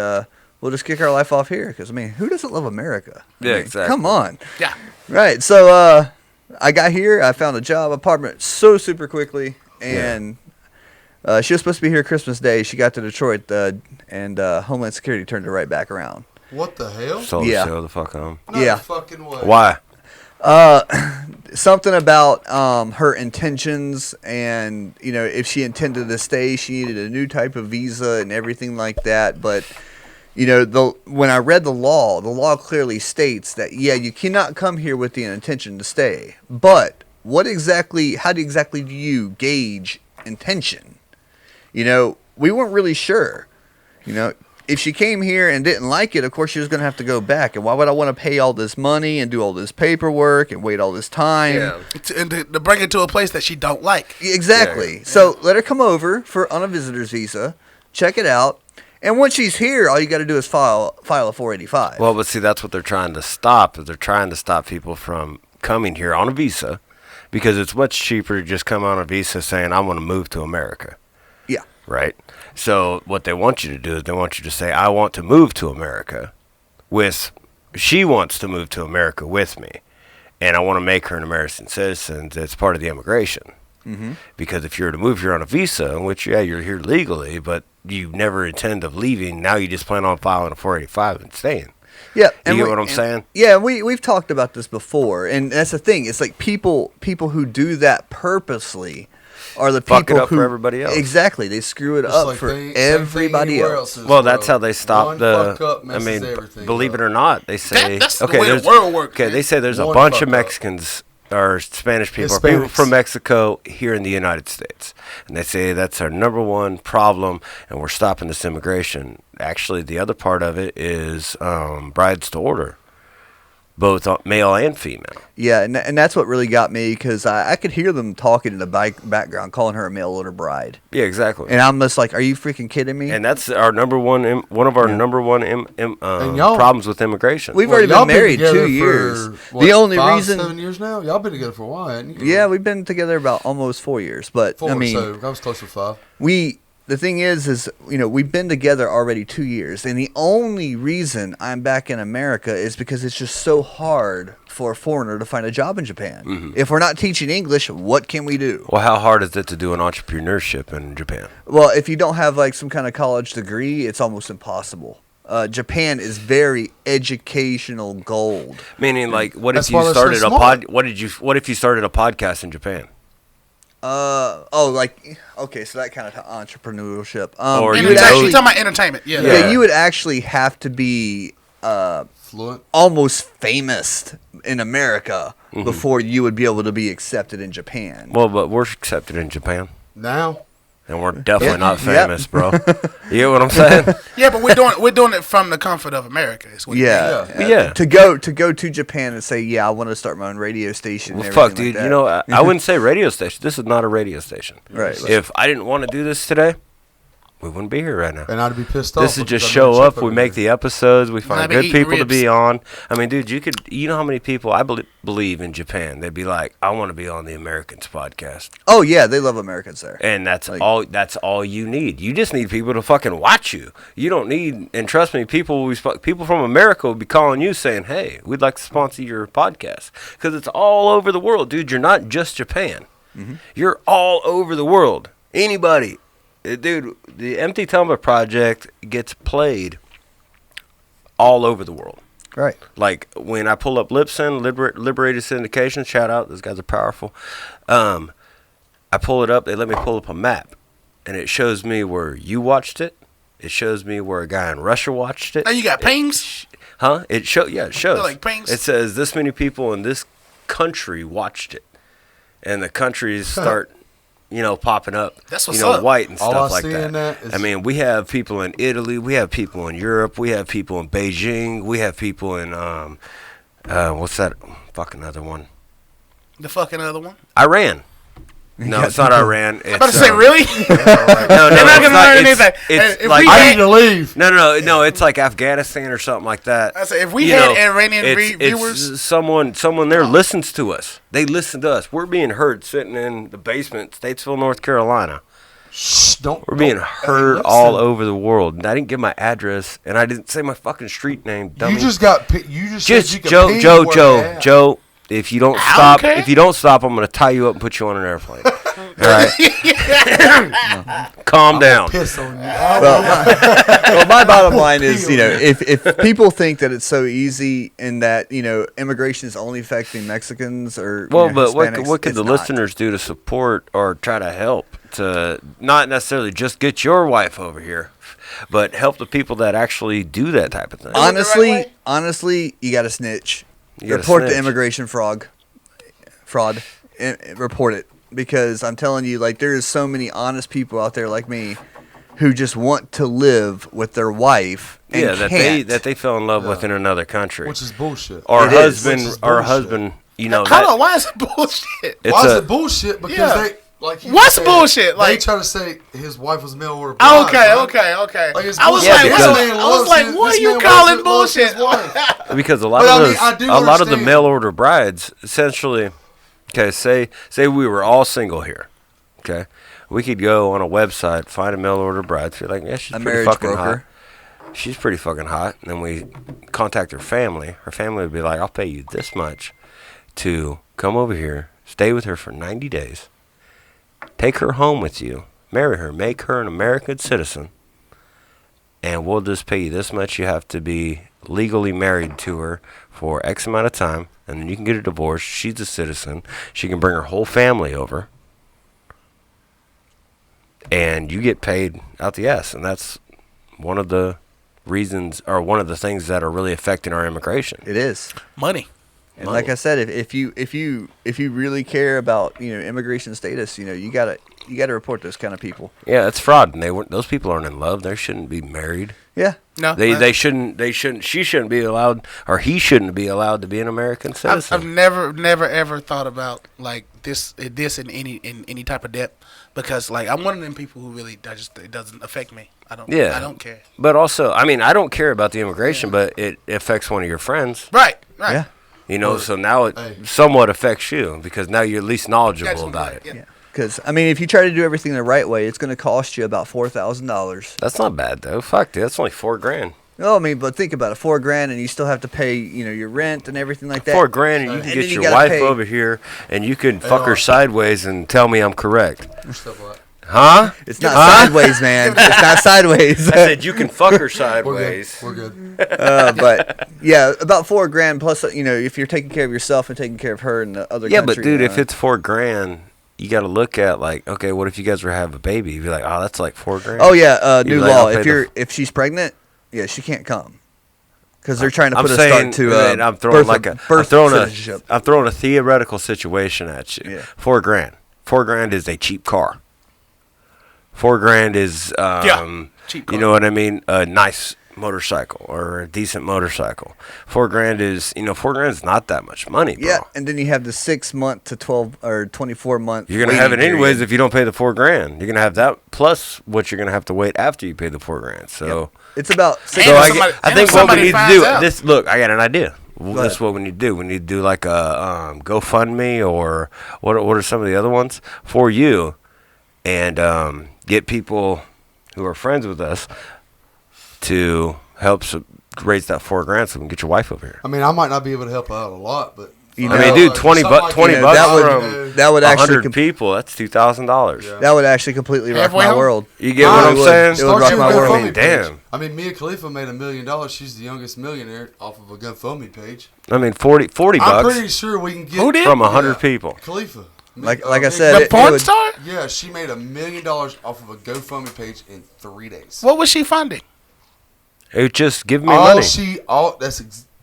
we'll just kick our life off here." Because who doesn't love America? Yeah, I mean, exactly. Come on. Yeah. Right. So I got here. I found a job, apartment so super quickly, and she was supposed to be here Christmas Day. She got to Detroit, and Homeland Security turned her right back around. What the hell? So Yeah. show the fuck home. No Yeah. fucking way. Why? Something about her intentions, and if she intended to stay, she needed a new type of visa and everything like that. But when I read the law clearly states that you cannot come here with the intention to stay. But how exactly do you gauge intention? We weren't really sure. If she came here and didn't like it, of course she was going to have to go back. And why would I want to pay all this money and do all this paperwork and wait all this time? Yeah. To bring it to a place that she don't like. Exactly. Yeah. So let her come over on a visitor's visa, check it out, and once she's here, all you got to do is file a 485. Well, but see, that's what they're trying to stop. Is they're trying to stop people from coming here on a visa because it's much cheaper to just come on a visa saying I want to move to America. Yeah. Right. So what they want you to do is they want you to say I want to move to America with. She wants to move to America with me, and I want to make her an American citizen. That's part of the immigration. Mm-hmm. Because if you're to move here on a visa, in which, yeah, you're here legally, but you never intend of leaving, now you just plan on filing a 485 and staying. Yeah. You get what I'm saying? Yeah, we've talked about this before, and that's the thing. It's like people who do that purposely are the Fuck people it up who for everybody else. Exactly, they screw it up for everybody else. Well, that's how they stop everything believe it or not, they say that's the way the world works. Okay, man. they say there's a One bunch fuck of up. Mexicans or Spanish people, or people Hispanics. from Mexico here in the United States, and they say that's our number one problem, and we're stopping this immigration. Actually, the other part of it is brides to order. Both male and female. Yeah, and that's what really got me, because I could hear them talking in the background, calling her a mail order bride. Yeah, exactly. And I'm just like, are you freaking kidding me? And that's our number one, one of our number one problems with immigration. We've already been married 2 years. The only reason 7 years now. Y'all been together for a while, haven't you? Yeah, we've been together about almost 4 years. But Four, I mean, so I was close to 5. the thing is, we've been together already 2 years, and the only reason I'm back in America is because it's just so hard for a foreigner to find a job in Japan. Mm-hmm. If we're not teaching English, what can we do? Well, how hard is it to do an entrepreneurship in Japan? Well, if you don't have like some kind of college degree, it's almost impossible. Japan is very educational gold. Meaning, like, what That's if you why they're so started a smart. What if you started a podcast in Japan? Okay, so that kind of entrepreneurship. Or You you would talking about entertainment? Yeah. Yeah, you would actually have to be Fluent. almost famous in America before you would be able to be accepted in Japan. Well, but we're accepted in Japan, Now, and we're definitely not Yep. famous, bro. You know what I'm saying? Yeah, but we're doing it from the comfort of America. Is what Yeah. Yeah. To go to Japan and say, yeah, I want to start my own radio station. Well, and fuck, everything dude. like You that. know, I wouldn't say radio station. This is not a radio station. Right. If I didn't want to do this today, we wouldn't be here right now. and I'd be pissed off. This is just because I've show been up. chip We over make here. the episodes. We find I've been good eating people to ribs. be on. I mean, dude, you know how many people I believe in Japan? They'd be like, I want to be on the Americans podcast, Oh yeah, they love Americans there. and that's Like- all. That's all you need. You just need people to fucking watch you. You don't need. And trust me, people from America will be calling you saying, "Hey, we'd like to sponsor your podcast," because it's all over the world, dude. You're not just Japan. You're all over the world. Anybody. Dude, the Empty Tumbler project gets played all over the world. Right. Like when I pull up Libsyn, Liberated Syndication, shout out, those guys are powerful. I pull it up, they let me pull up a map, and it shows me where you watched it. It shows me where a guy in Russia watched it. Now you got pings. Huh? It shows. They're like pings. It says this many people in this country watched it, and the countries start, popping up. That's what's up. White and All stuff I like see that. in that is- I mean, we have people in Italy, we have people in Europe, we have people in Beijing, we have people in what's that fucking other one? The fucking other one. Iran. No, it's not Iran. It's, I'm about to say, really? No, They're not it's gonna not. learn anything. It's If like we I had- need to leave. no. It's like Afghanistan or something like that. I say, if we had Iranian it's viewers, someone there listens to us. They listen to us. We're being heard sitting in the basement, Statesville, North Carolina. Shh, don't. We're being don't- heard listen. all over the world. And I didn't give my address, and I didn't say my fucking street name. Dummy. You just got. You just said you could ping where they at. Joe. If you don't stop, I'm gonna tie you up and put you on an airplane. All right. Calm down. Piss on you. Well, my bottom line is, if people think that it's so easy and that immigration is only affecting Mexicans or Well, but Hispanics, what could it's the not. listeners do to support or try to help to not necessarily just get your wife over here, but help the people that actually do that type of thing? Honestly, you got to snitch. You gotta Report snitch. the immigration fraud. Report it, because I'm telling you, like, there is so many honest people out there like me who just want to live with their wife and Yeah, can't. that they fell in love with in another country, Which is bullshit. or It is. Which is bullshit. husband. hold that, on, why is it bullshit? it's Why is a- it bullshit? Because Yeah. they like. he What's said, bullshit? They Like- try to say his wife was mail order. Oh, bride, okay. Like, it's I was bullshit. like, Yeah, This because- man I was loves like, his- what this are you man calling loves his bullshit? wife. because a lot But of I mean, those, I do a lot of the understand. mail order brides essentially Okay, say we were all single here. Okay, we could go on a website, find a mail order bride. Feel like, yeah, she's A pretty marriage fucking broker. hot. She's pretty fucking hot. And then we contact her family. Her family would be like, I'll pay you this much to come over here, stay with her for 90 days, take her home with you, marry her, make her an American citizen, and we'll just pay you this much. You have to be legally married to her for X amount of time, and then you can get a divorce. She's a citizen. She can bring her whole family over, and you get paid out the ass. And that's one of the reasons, or one of the things that are really affecting our immigration. It is. Money. And like I said, if you really care about immigration status, you gotta report those kind of people. Yeah, it's fraud, and those people aren't in love. They shouldn't be married. Yeah. No, They shouldn't. She shouldn't be allowed, or he shouldn't be allowed to be an American citizen. I've never ever thought about like this in any type of depth, because like I'm one of them people who really it doesn't affect me. I don't care. But also, I mean, I don't care about the immigration, but it affects one of your friends. Right. Yeah. So now it somewhat affects you, because now you're at least knowledgeable about it. Yeah. Because if you try to do everything the right way, it's going to cost you about $4,000. That's not bad though. Fuck, dude, that's only $4,000. No, but think about it, $4,000, and you still have to pay, your rent and everything like that. $4,000, and you can And get then you your gotta wife pay. over here, and you can fuck her sideways and tell me I'm correct. Stuff like that. Huh? It's not sideways, man. It's not sideways. I said you can fuck her We're sideways. good. But yeah, about $4,000 plus. If you're taking care of yourself and taking care of her and the other. Yeah, country, but dude, if it's $4,000, you got to look at like, okay, what if you guys were to have a baby? You'd be like, oh, that's like $4,000. oh yeah, You'd new be like, law. I'll pay If she's pregnant, yeah, she can't come because they're trying to I'm put a saying, start to. I'm throwing citizenship. I'm throwing a theoretical situation at you. Yeah. $4,000. $4,000 is a cheap car. $4,000 is, cheap you car. know what I mean? A nice motorcycle or a decent motorcycle. $4,000 is, $4,000 is not that much money, bro. Yeah, and then you have the 6 month to 12 or 24 month. You're gonna have it waiting anyways period. if you don't pay the $4,000. You're gonna have that plus what you're gonna have to wait after you pay the $4,000. So, It's about And so if I, somebody- I and think if what we somebody need to finds do out. this. Look, I got an idea. Go This is ahead. what we need to do. We need to do like a GoFundMe, or what are some of the other ones for you, and get people who are friends with us to help raise that $4,000 so we can get your wife over here. I mean, I might not be able to help out a lot, but You I mean, know, dude, 20 something bucks, 20 that, bucks that would- from that would actually 100 people. That's $2,000. Yeah. that would actually completely rock Halfway my home? world. You get what It I'm would. saying? It would rock Start my your world. I mean, GoFundMe page. damn. I mean, Mia Khalifa made $1 million. She's the youngest millionaire off of a GoFundMe page. I mean, 40 I'm bucks pretty sure we can get Who did? from 100 Yeah. people. Khalifa. Like I Mia- said, The it porn would- star? Yeah, she made $1 million off of a GoFundMe page in 3 days. What was she funding? It just give me money. That's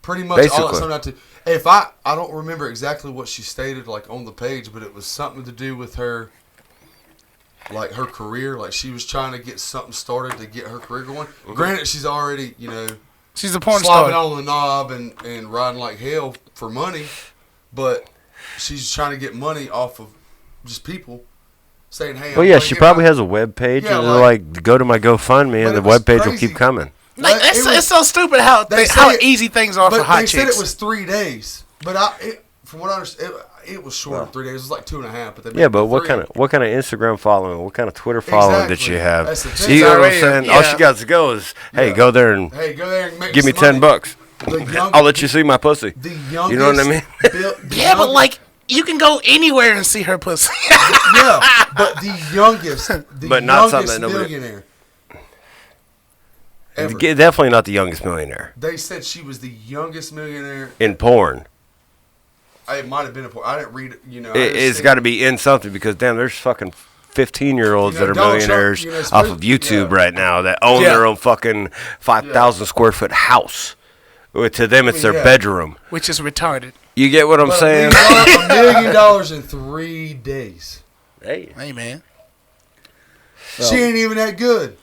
pretty much all Basically. it's turned out to. If I don't remember exactly what she stated like on the page, but it was something to do with her, like her career. Like she was trying to get something started to get her career going. Granted, she's already She's a porn slobbing star. on the knob and riding like hell for money, but she's trying to get money off of just people saying, "Hey." Well, yeah, she probably has a web page, Yeah, and they're like, go to my GoFundMe, But and the it was web page will crazy. keep coming. Like, It was- it's so stupid how They how say it- easy things are for But hot they said chicks. it was 3 days. But from what I understand, it was short of 3 days. It was like 2.5. But they Yeah, made but it what 3. kind of Instagram following, what kind of Twitter following did Exactly. she have? That's the thing. You know what I'm Already, saying? yeah. All she got to go is, hey, Yeah. go there and Hey, go there and make give me some money. $10. The young- I'll let you see my pussy. The youngest. You know what I mean? Yeah, but like you can go anywhere and see her pussy. Yeah, but the youngest. But not something that nobody- millionaire. Ever. Definitely not the youngest millionaire They said she was the youngest millionaire. in porn. It might have been a point. I didn't read it. It's got to be in something, because damn, there's fucking 15-year-olds that are Donald Trump, millionaires it's off supposed- of YouTube yeah. right now that own Yeah. their own fucking 5,000 square foot house. To them, it's their yeah. bedroom. Which is retarded. You get what I'm saying? $1 million in 3 days. Hey, Hey man. She ain't even that good.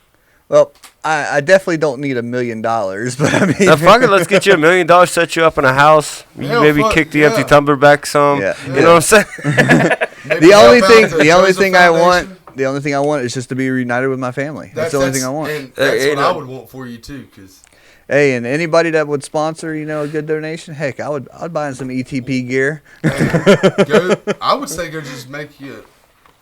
Well, I definitely don't need $1 million, but I mean, now fuck it, let's get you $1 million, set you up in a house. You Hell, maybe fuck, kick the yeah. empty tumbler back some. Yeah. You know what I'm saying? Maybe the only help thing, out the only Joseph thing I Foundation. want, the only thing I want is just to be reunited with my family. That's the only thing I want. And that's Hey, what no. I would want for you too, because Hey, and anybody that would sponsor, a good donation, heck, I'd buy some ETP gear. I would say go just make the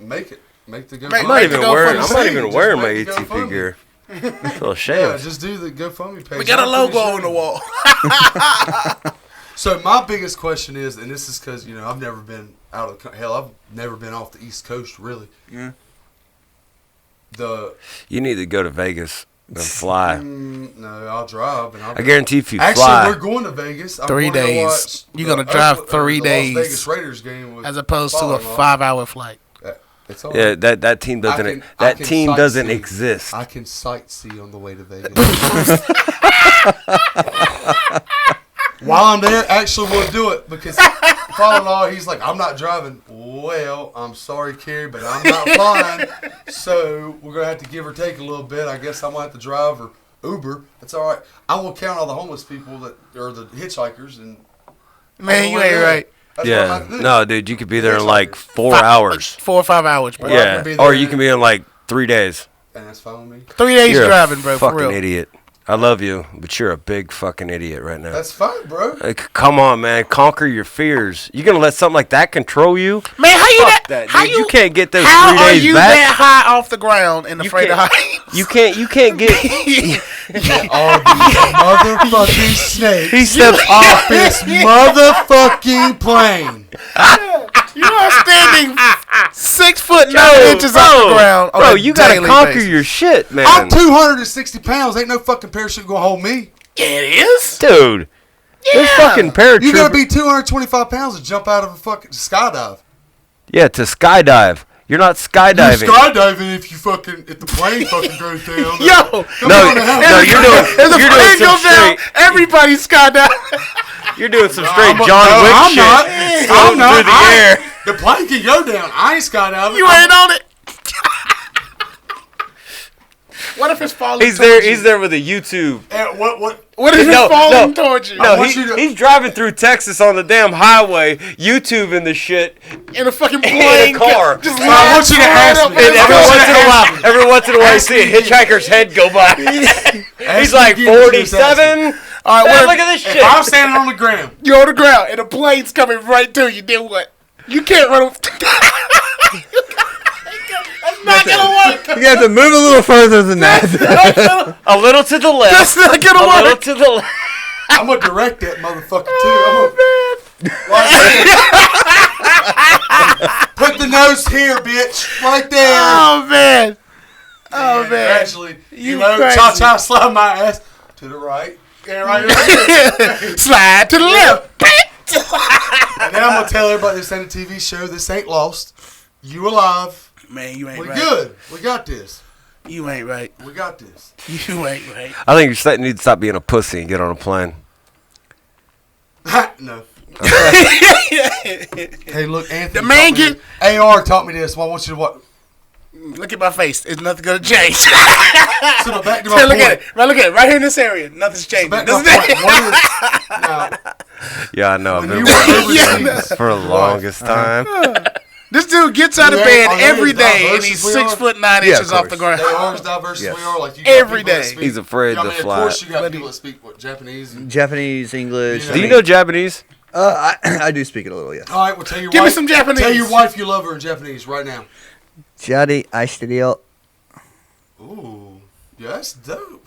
GoFundMe. I'm not even wearing my Just make the ETP GoFundMe. gear. I feel Yeah, ashamed. just do the GoFundMe page. We got a I'm logo pretty sure. on the wall. So my biggest question is, and this is because I've never been I've never been off the East Coast really. Yeah. You need to go to Vegas and fly. No, I'll drive and I guarantee if you Actually, fly. we're going to Vegas. I'm 3 going to days. watch You're the gonna drive Oakland- 3 the days. Las Vegas Raiders game with As opposed to a father-in-law. 5-hour flight. It's all Yeah, right. that team doesn't. I That can team doesn't sightsee. exist. I can sightsee on the way to Vegas. While I'm there, actually we'll do it because father-in-law, he's like, I'm not driving. Well, I'm sorry, Carrie, but I'm not flying. So we're gonna have to give or take a little bit. I guess I'm gonna have to drive or Uber. That's all right. I won't count all the homeless people that or the hitchhikers and. Man, you ain't right. That's what I'm Yeah, about to do. no, dude, you could be there in Hitchhikers. like 4 hours. 4 or 5 hours, bro. Well, I Yeah, can be or there you can be in like 3 days. And that's fine with me. 3 days You're driving, a bro, for fucking real. idiot. I love you, but you're a big fucking idiot right now. That's fine, bro. Come on, man, conquer your fears. You gonna let something like that control you? Man, how you Fuck that? that, How dude. You can't get those How 3 are days you back. that high off the ground and You afraid of can't- heights? You can't get. All these motherfucking snakes He steps off. this motherfucking plane. You are standing 6 foot 9 Yo, inches off the ground. on Bro, a you gotta daily conquer basis. your shit, man. I'm 260 pounds. Ain't no fucking parachute gonna hold me. Yeah, it is. Dude. There's fucking paratroopers. You gotta be 225 pounds to jump out of a fucking skydive. Yeah, to skydive. You're not skydiving. You're skydiving if the plane fucking goes down. Yo, No, no, you're doing. if the You're plane doing some goes down, straight. everybody's skydiving. You're doing some straight John no, Wick I'm shit. not. Floating I'm not. through the air. The plane can go down. I ain't skydiving. You ain't on it. What if it's falling? He's there. towards He's you? there with a YouTube. What if No, it's falling no. towards you? No, want you to- he's driving through Texas on the damn highway, YouTubing the shit In a fucking in plane. a car. Just So I want you to ask me. And Ask every once in a while, you Ask see a me. hitchhiker's head go by. He's like me again, 47. All right, Man, what look if at this If shit. I'm standing on the ground, you're on the ground and a plane's coming right to you? Then what? You can't run. That's not gonna work. You have to move a little further than that. A little to the left. That's not A gonna little work. to the left. I'm gonna direct that motherfucker too. Put the nose here, bitch, right there. Oh man. Oh man. Actually, You cha crazy. cha, slide my ass to the right. Yeah, right. Slide to the left. And then I'm gonna tell everybody this ain't a TV show. This ain't Lost. You alive? Man, you ain't We right. good. We got this. You ain't right. We got this. You ain't right. I think you need to stop being a pussy and get on a plane. No. Hey, look, Anthony. The man taught me this. AR taught me this. Well, I want you to what? Look at my face. It's nothing gonna change. So now back to my Look point. at it. Right, look at it. Right here in this area. Nothing's changing. Back to my Doesn't point. it? What is, now, Yeah, I know. I've When been you wondering were overseas, for the longest time. This dude gets out of Yeah, bed are they every as day and diverse he's as we 6 are? foot 9 Yeah, inches of off the course. they ground. are as diverse as Yes. we are. Like you Every got people that day. speak- He's afraid I to mean, fly. Of course, you got people that speak what, Japanese. And, Japanese, English. Yeah. Do you know Japanese? I do speak it a little, yes. all right, well, tell your Give me wife. some Japanese. Tell your wife you love her in Japanese right now. Jadi aishiteru. Ooh, yeah, that's dope.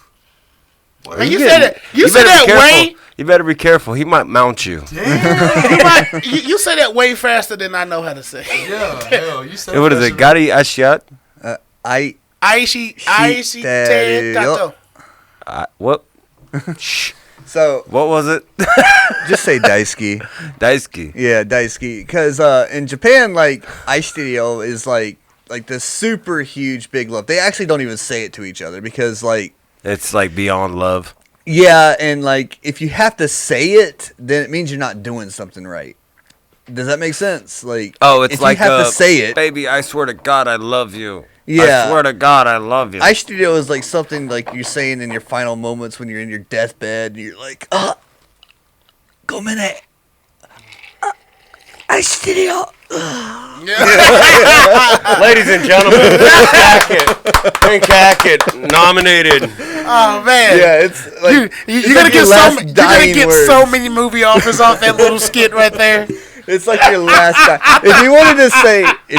What? And you get- said it. You said better be that careful. way. You better be careful. He might mount you. Damn. You say that way faster than I know how to say. Yeah, hell, you said. Hey, what is it? Gari Ashiat? I Aishi Shiteru. Tato. What? Shh. so What was it? just say daisuki. Daisuke. Yeah, daisuki. Because in Japan, like aishiteru is like this super huge big love. They actually don't even say it to each other because like It's like beyond love. yeah, and like if you have to say it, then it means you're not doing something right. Does that make sense? Like Oh, it's if like you have to say it. Baby, I swear to God, I love you. Yeah. I swear to God, I love you. Aishiteru is like something like you're saying in your final moments when you're in your deathbed. And you're like, gomene. Aishiteru. Ladies and gentlemen, this jacket. Frank Hackett nominated. Oh man. Yeah, it's like You're gonna get so many movie offers off that little skit right there. It's like your last time. If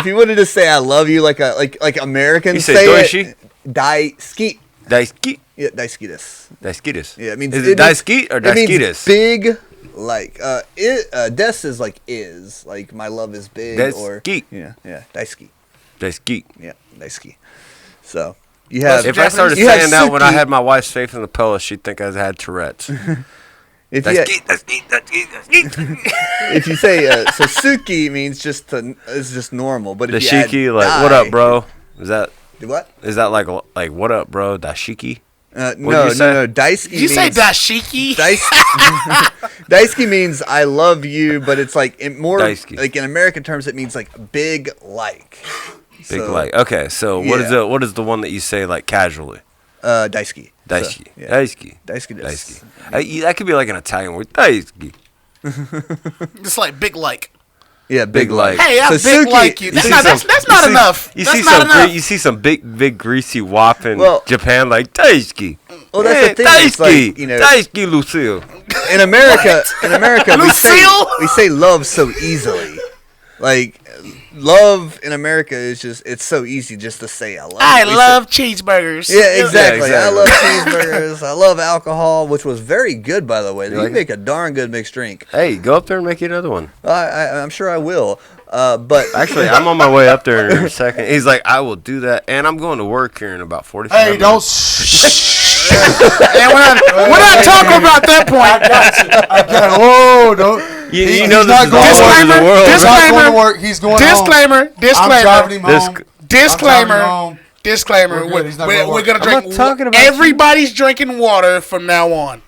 you wanted to say I love you like Americans You say Doishi? it, daisuki. Daisuki? Yeah, daisuki desu. Daisuki. Yeah, it means Is it daisuki or it means daisuki? big, like des is like is like my love is big or Daisuki. yeah daisuki. Daisuki. Yeah, daisuki. So you have If I started you have saying that when I suki. had my wife's faith in the pillow, she'd think I had Tourette's. If you say so suki means is just normal, but if Dashiki, you like add what up, dai- bro? Is that What? like what up, bro? Dashiki. No, daisuki. Did you say dashiki? Daisuki means I love you, but it's like Daisuki. like in American terms, it means like big like. Big So, like. Okay, so yeah. what is the one that you say like casually? Daisuki. Daisuki. So, yeah. Daisuki. Daisuki. Daisuki. That could be like an Italian word. Daisuki. Just like big like. Yeah, big like. Hey, I So big suki- like you. That's see not some- that's not enough. You That's see not some enough. you see some big greasy wop in Well- Japan like Daisuki. Well, that's the thing. It's Daisuki. like, you know, Daisuki Lucille. in America, Lucille? we say love so easily. Like love in America is it's so easy just to say I love. I you. We love cheeseburgers. say- Yeah, exactly. Yeah, I exactly. love cheeseburgers. I love alcohol, which was very good, by the way. You like make a darn good mixed drink. Hey, go up there and make you another one. I'm sure I will. But Actually, I'm on my way up there in a second. He's like, I will do that, and I'm going to work here in about 45 Hey, minutes. don't. Shh. And we're not talking about that point. I got. Whoa, don't. You He's know this not is going all to over the work. world. He's not Disclaimer. going to work. He's going home. Disclaimer. I'm driving him home. I'm driving him Disclaimer. home. Disclaimer. We're good. He's not gonna We're work. gonna I'm not drink. talking about Everybody's drinking water from now on.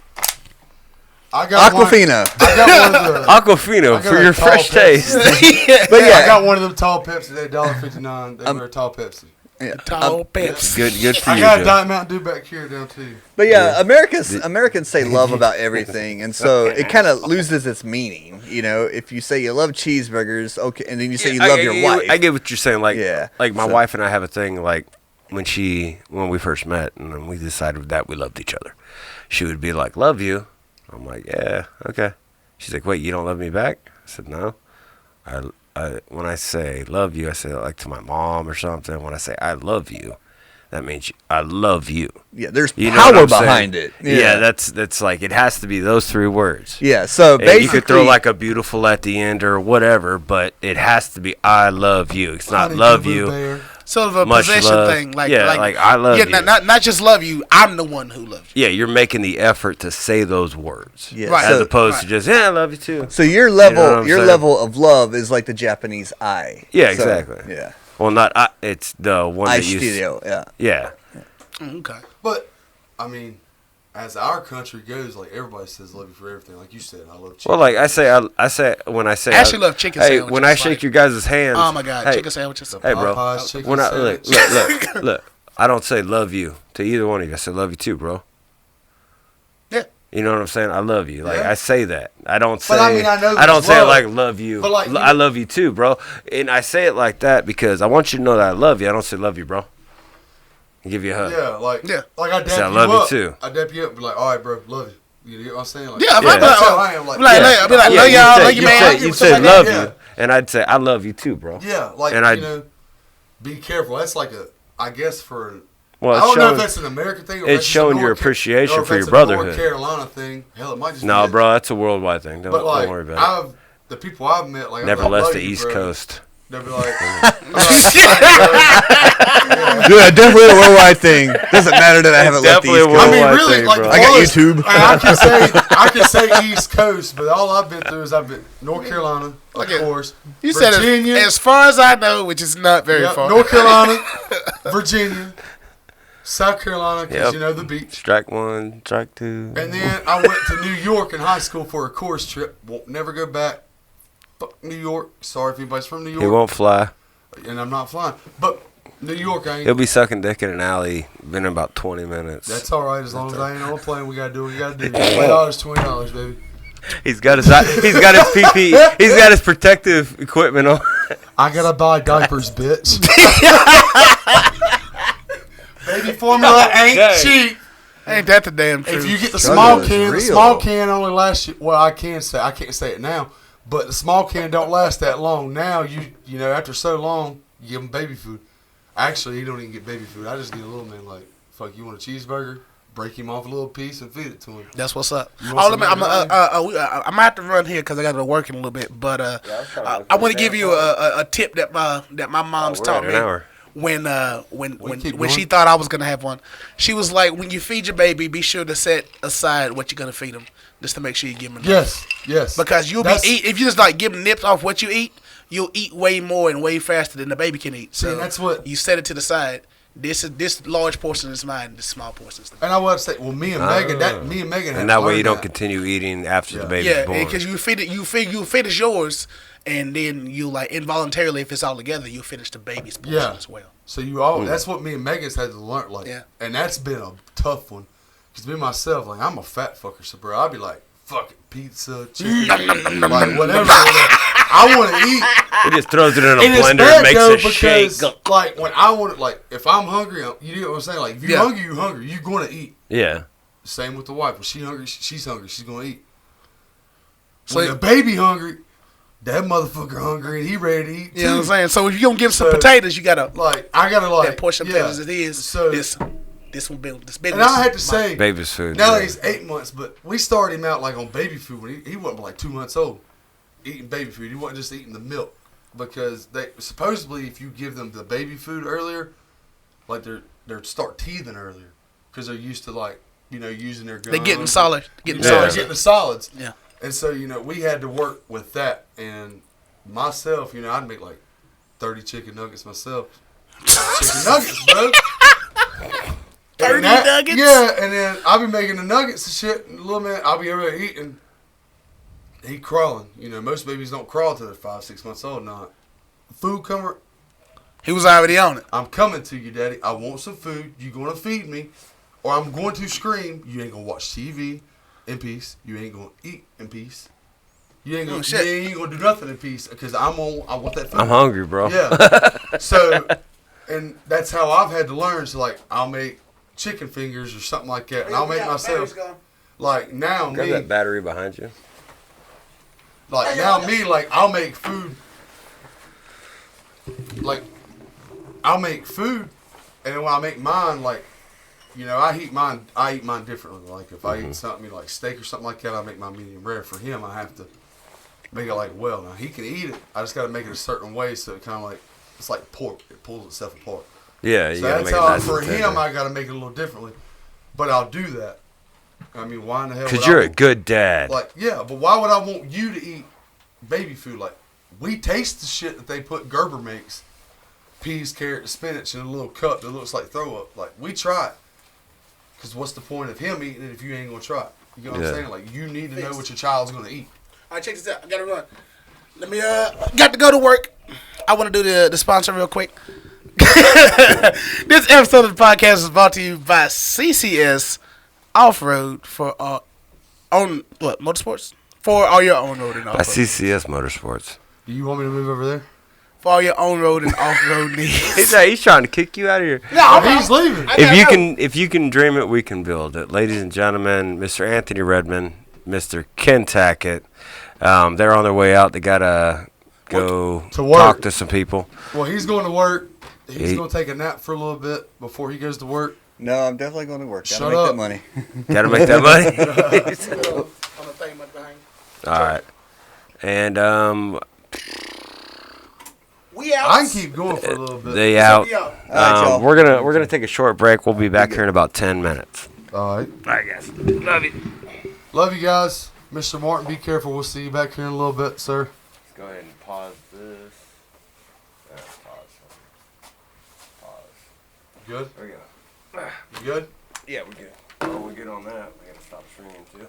I got Aquafina. I got one of the. Aquafina I got for a your tall fresh taste. But I yeah, got one of them tall Pepsi. They $1.59. They were tall Pepsi. Tall Pepsi. Good for I you, got a Joe. Diet Mountain Dew back here down too. but yeah, Americans say love about everything, and so it kind of loses its meaning. You know, if you say you love cheeseburgers, okay, and then you say you love your wife. I get what you're saying. Like, Yeah, like my so- wife and I have a thing. Like when we first met, and then we decided that we loved each other. She would be like, "Love you." I'm like, "Yeah, okay." She's like, "Wait, you don't love me back?" I said, "No." When I say love you, I say it like to my mom or something. When I say I love you, that means I love you. Yeah, there's You know what power I'm saying? behind it. Yeah, that's like it has to be those three words. Yeah, so And basically, you could throw like a beautiful at the end or whatever, but it has to be I love you. It's not Honey, love Boo Boo you. Bear. Sort of a Much possession love. thing. Like I love you. Not just love you. I'm the one who loves you. Yeah, you're making the effort to say those words. Yeah, Right. As so, opposed to just, I love you too. so your know level, what I'm your saying? level of love is like the Japanese I. Yeah, So, exactly. Yeah, Well, not I, it's the one I that you studio. Yeah, Yeah. Okay. But I mean, as our country goes, like everybody says love you for everything. Like you said, I love chicken. Well, like I say when I say I actually love chicken hey, sandwiches. when I Like- shake your guys' hands. Oh my God, hey, chicken sandwiches. Are Hey, bro. Popeyes chicken When I sandwich. look, I don't say love you to either one of you. I say love you too, bro. Yeah. You know what I'm saying? I love you. Like Yeah. I say that. I don't say. But I mean, I know don't there's say it love. like love you. But like, I love you too, bro. And I say it like that because I want you to know that I love you. I don't say love you, bro. I give you a hug. Yeah, like I dap Say, I you love you up. too. I dap you up and be like, all right, bro, love you. You know what I'm saying? Like, Yeah, Yeah. that's how I am. Like, I'll be like, love y'all, love you, man. You'd Stuff say like that, love yeah. you, and I'd say I love you too, bro. yeah, like And I- you know, be careful. That's like I guess for. Well, I it's don't know if showing. that's an American thing. Or it's that's just a showing your North appreciation or if for your that's a brotherhood. North Carolina thing. Hell, it might just. No, be bro, that's a worldwide thing. Don't, But like, don't worry about the people I've met, like it. Never I left love the you, East bro. Coast. They'll be like, yeah, definitely a worldwide thing. Doesn't matter that I haven't left the Definitely East a Coast. I mean, worldwide really, thing, like bro. I got close. YouTube. I can say East Coast, but all I've been through is I've been North Carolina, of Okay. course. You said Virginia, as far as I know, which is not very yep, far. North Carolina, Virginia, South Carolina, because Yep. you know the beach. Strike one, strike two. And then I went to New York in high school for a course trip. Won't never go back. Fuck New York. Sorry if anybody's from New York. He won't fly. And I'm not flying. But New York, I ain't. He'll be sucking dick in an alley in about 20 minutes. That's all right as long as I ain't on a plane. We gotta do what we gotta do. $20, baby. He's got his PPE. He's got his protective equipment on. I gotta buy diapers, bitch. Baby formula ain't cheap. Ain't that the damn truth? If you get the Struggle small is can, the real. small can only lasts you. Well, I can't say it now, but the small can don't last that long. Now you know after so long, you give them baby food. Actually, you don't even get baby food. I just get a little man like, fuck, you want a cheeseburger? Break him off a little piece and feed it to him. That's what's up. You want I'm some gonna have to run here because I got to work in a little bit. But I want to give you a tip that my mom's taught me. When she thought I was gonna have one, she was like, when you feed your baby, be sure to set aside what you're gonna feed them, just to make sure you give them enough. Yes. Because if you just like give them nips off what you eat, you'll eat way more and way faster than the baby can eat. So that's what you set it to the side. This large portion is mine. This small portion is mine. And I was say, well, me and Megan, and that way you don't continue eating after the baby's born. Yeah, because you finish yours, and then you like involuntarily, if it's all together, you finish the baby's portion as well. So that's what me and Megan's had to learn, and that's been a tough one. Because me myself, like I'm a fat fucker, so bro, I'd be like, fuck it, pizza, chicken, like whatever. I want to eat. He just throws it in a And it's blender bad, and makes though, a shake. because, like when I want it, like if I'm hungry, you know what I'm saying. Like if you're hungry, you're hungry. You're gonna eat. Yeah. Same with the wife. When she's hungry, she's gonna eat. So When the baby hungry, that motherfucker hungry and he ready to eat too. You know what I'm saying? So if you're gonna give some potatoes, you gotta that portion of potatoes it is. So this one build this big. And I had to say, baby's food. Now he's 8 months, but we started him out like on baby food when he wasn't but like 2 months old, eating baby food. He wasn't just eating the milk because they supposedly if you give them the baby food earlier, like they're start teething earlier because they're used to like using their gums. They getting solid, getting the solids. Yeah. And so we had to work with that. And myself, I'd make like 30 chicken nuggets myself. Chicken nuggets, bro. 30 nuggets? Yeah, and then I'll be making the nuggets and shit, and the little man, I'll be over there eating. He crawling. Most babies don't crawl till they're 5-6 months old. Not food comer. He was already on it. I'm coming to you, Daddy. I want some food. You gonna feed me, or I'm going to scream. You ain't gonna watch TV in peace. You ain't gonna eat in peace. You ain't gonna do nothing in peace because I want that food. I'm hungry, bro. Yeah. So, and that's how I've had to learn. So like, I'll make chicken fingers or something like that, and I'll make myself. Like now, Grab that battery behind you. Like now, like I'll make food. Like I'll make food, and then when I make mine, like I eat mine differently. Like if I eat something like steak or something like that, I make my medium rare. For him, I have to make it like well. Now he can eat it. I just got to make it a certain way so it kind of like it's like pork. It pulls itself apart. Yeah, so that's how for him I got to make it a little differently. But I'll do that. I mean, why in the hell? Because you're a good dad. Like yeah, but why would I want you to eat baby food? Like we taste the shit that they put Gerber makes. Peas, carrots, spinach in a little cup that looks like throw up. Like we try it. Because what's the point of him eating it if you ain't going to try it? You know what I'm saying? Like, you need to know what your child's going to eat. All right, check this out. I got to run. Let me, got to go to work. I want to do the sponsor real quick. This episode of the podcast is brought to you by CCS Off-Road for motorsports? For all your own road and off-road. By CCS Motorsports. Do you want me to move over there? For all your own road and off-road needs. He's trying to kick you out of here. No, he's leaving. If you can dream it, we can build it. Ladies and gentlemen, Mr. Anthony Redmond, Mr. Ken Tackett, they're on their way out. They gotta go to work. Talk to some people. Well, he's going to work. He's going to take a nap for a little bit before he goes to work. No, I'm definitely going to work. Shut Gotta up. make that money. Gotta make that money. All right, and we out. I can keep going for a little bit. they out. y'all. We're gonna take a short break. We'll be back here in about 10 minutes. All right. All right, guys. Love you. Love you guys. Mr. Martin, be careful. We'll see you back here in a little bit, sir. Go ahead and pause this. Pause. Good? There we go. You good? Yeah, we're good. Oh, we're good on that. We gotta stop streaming too.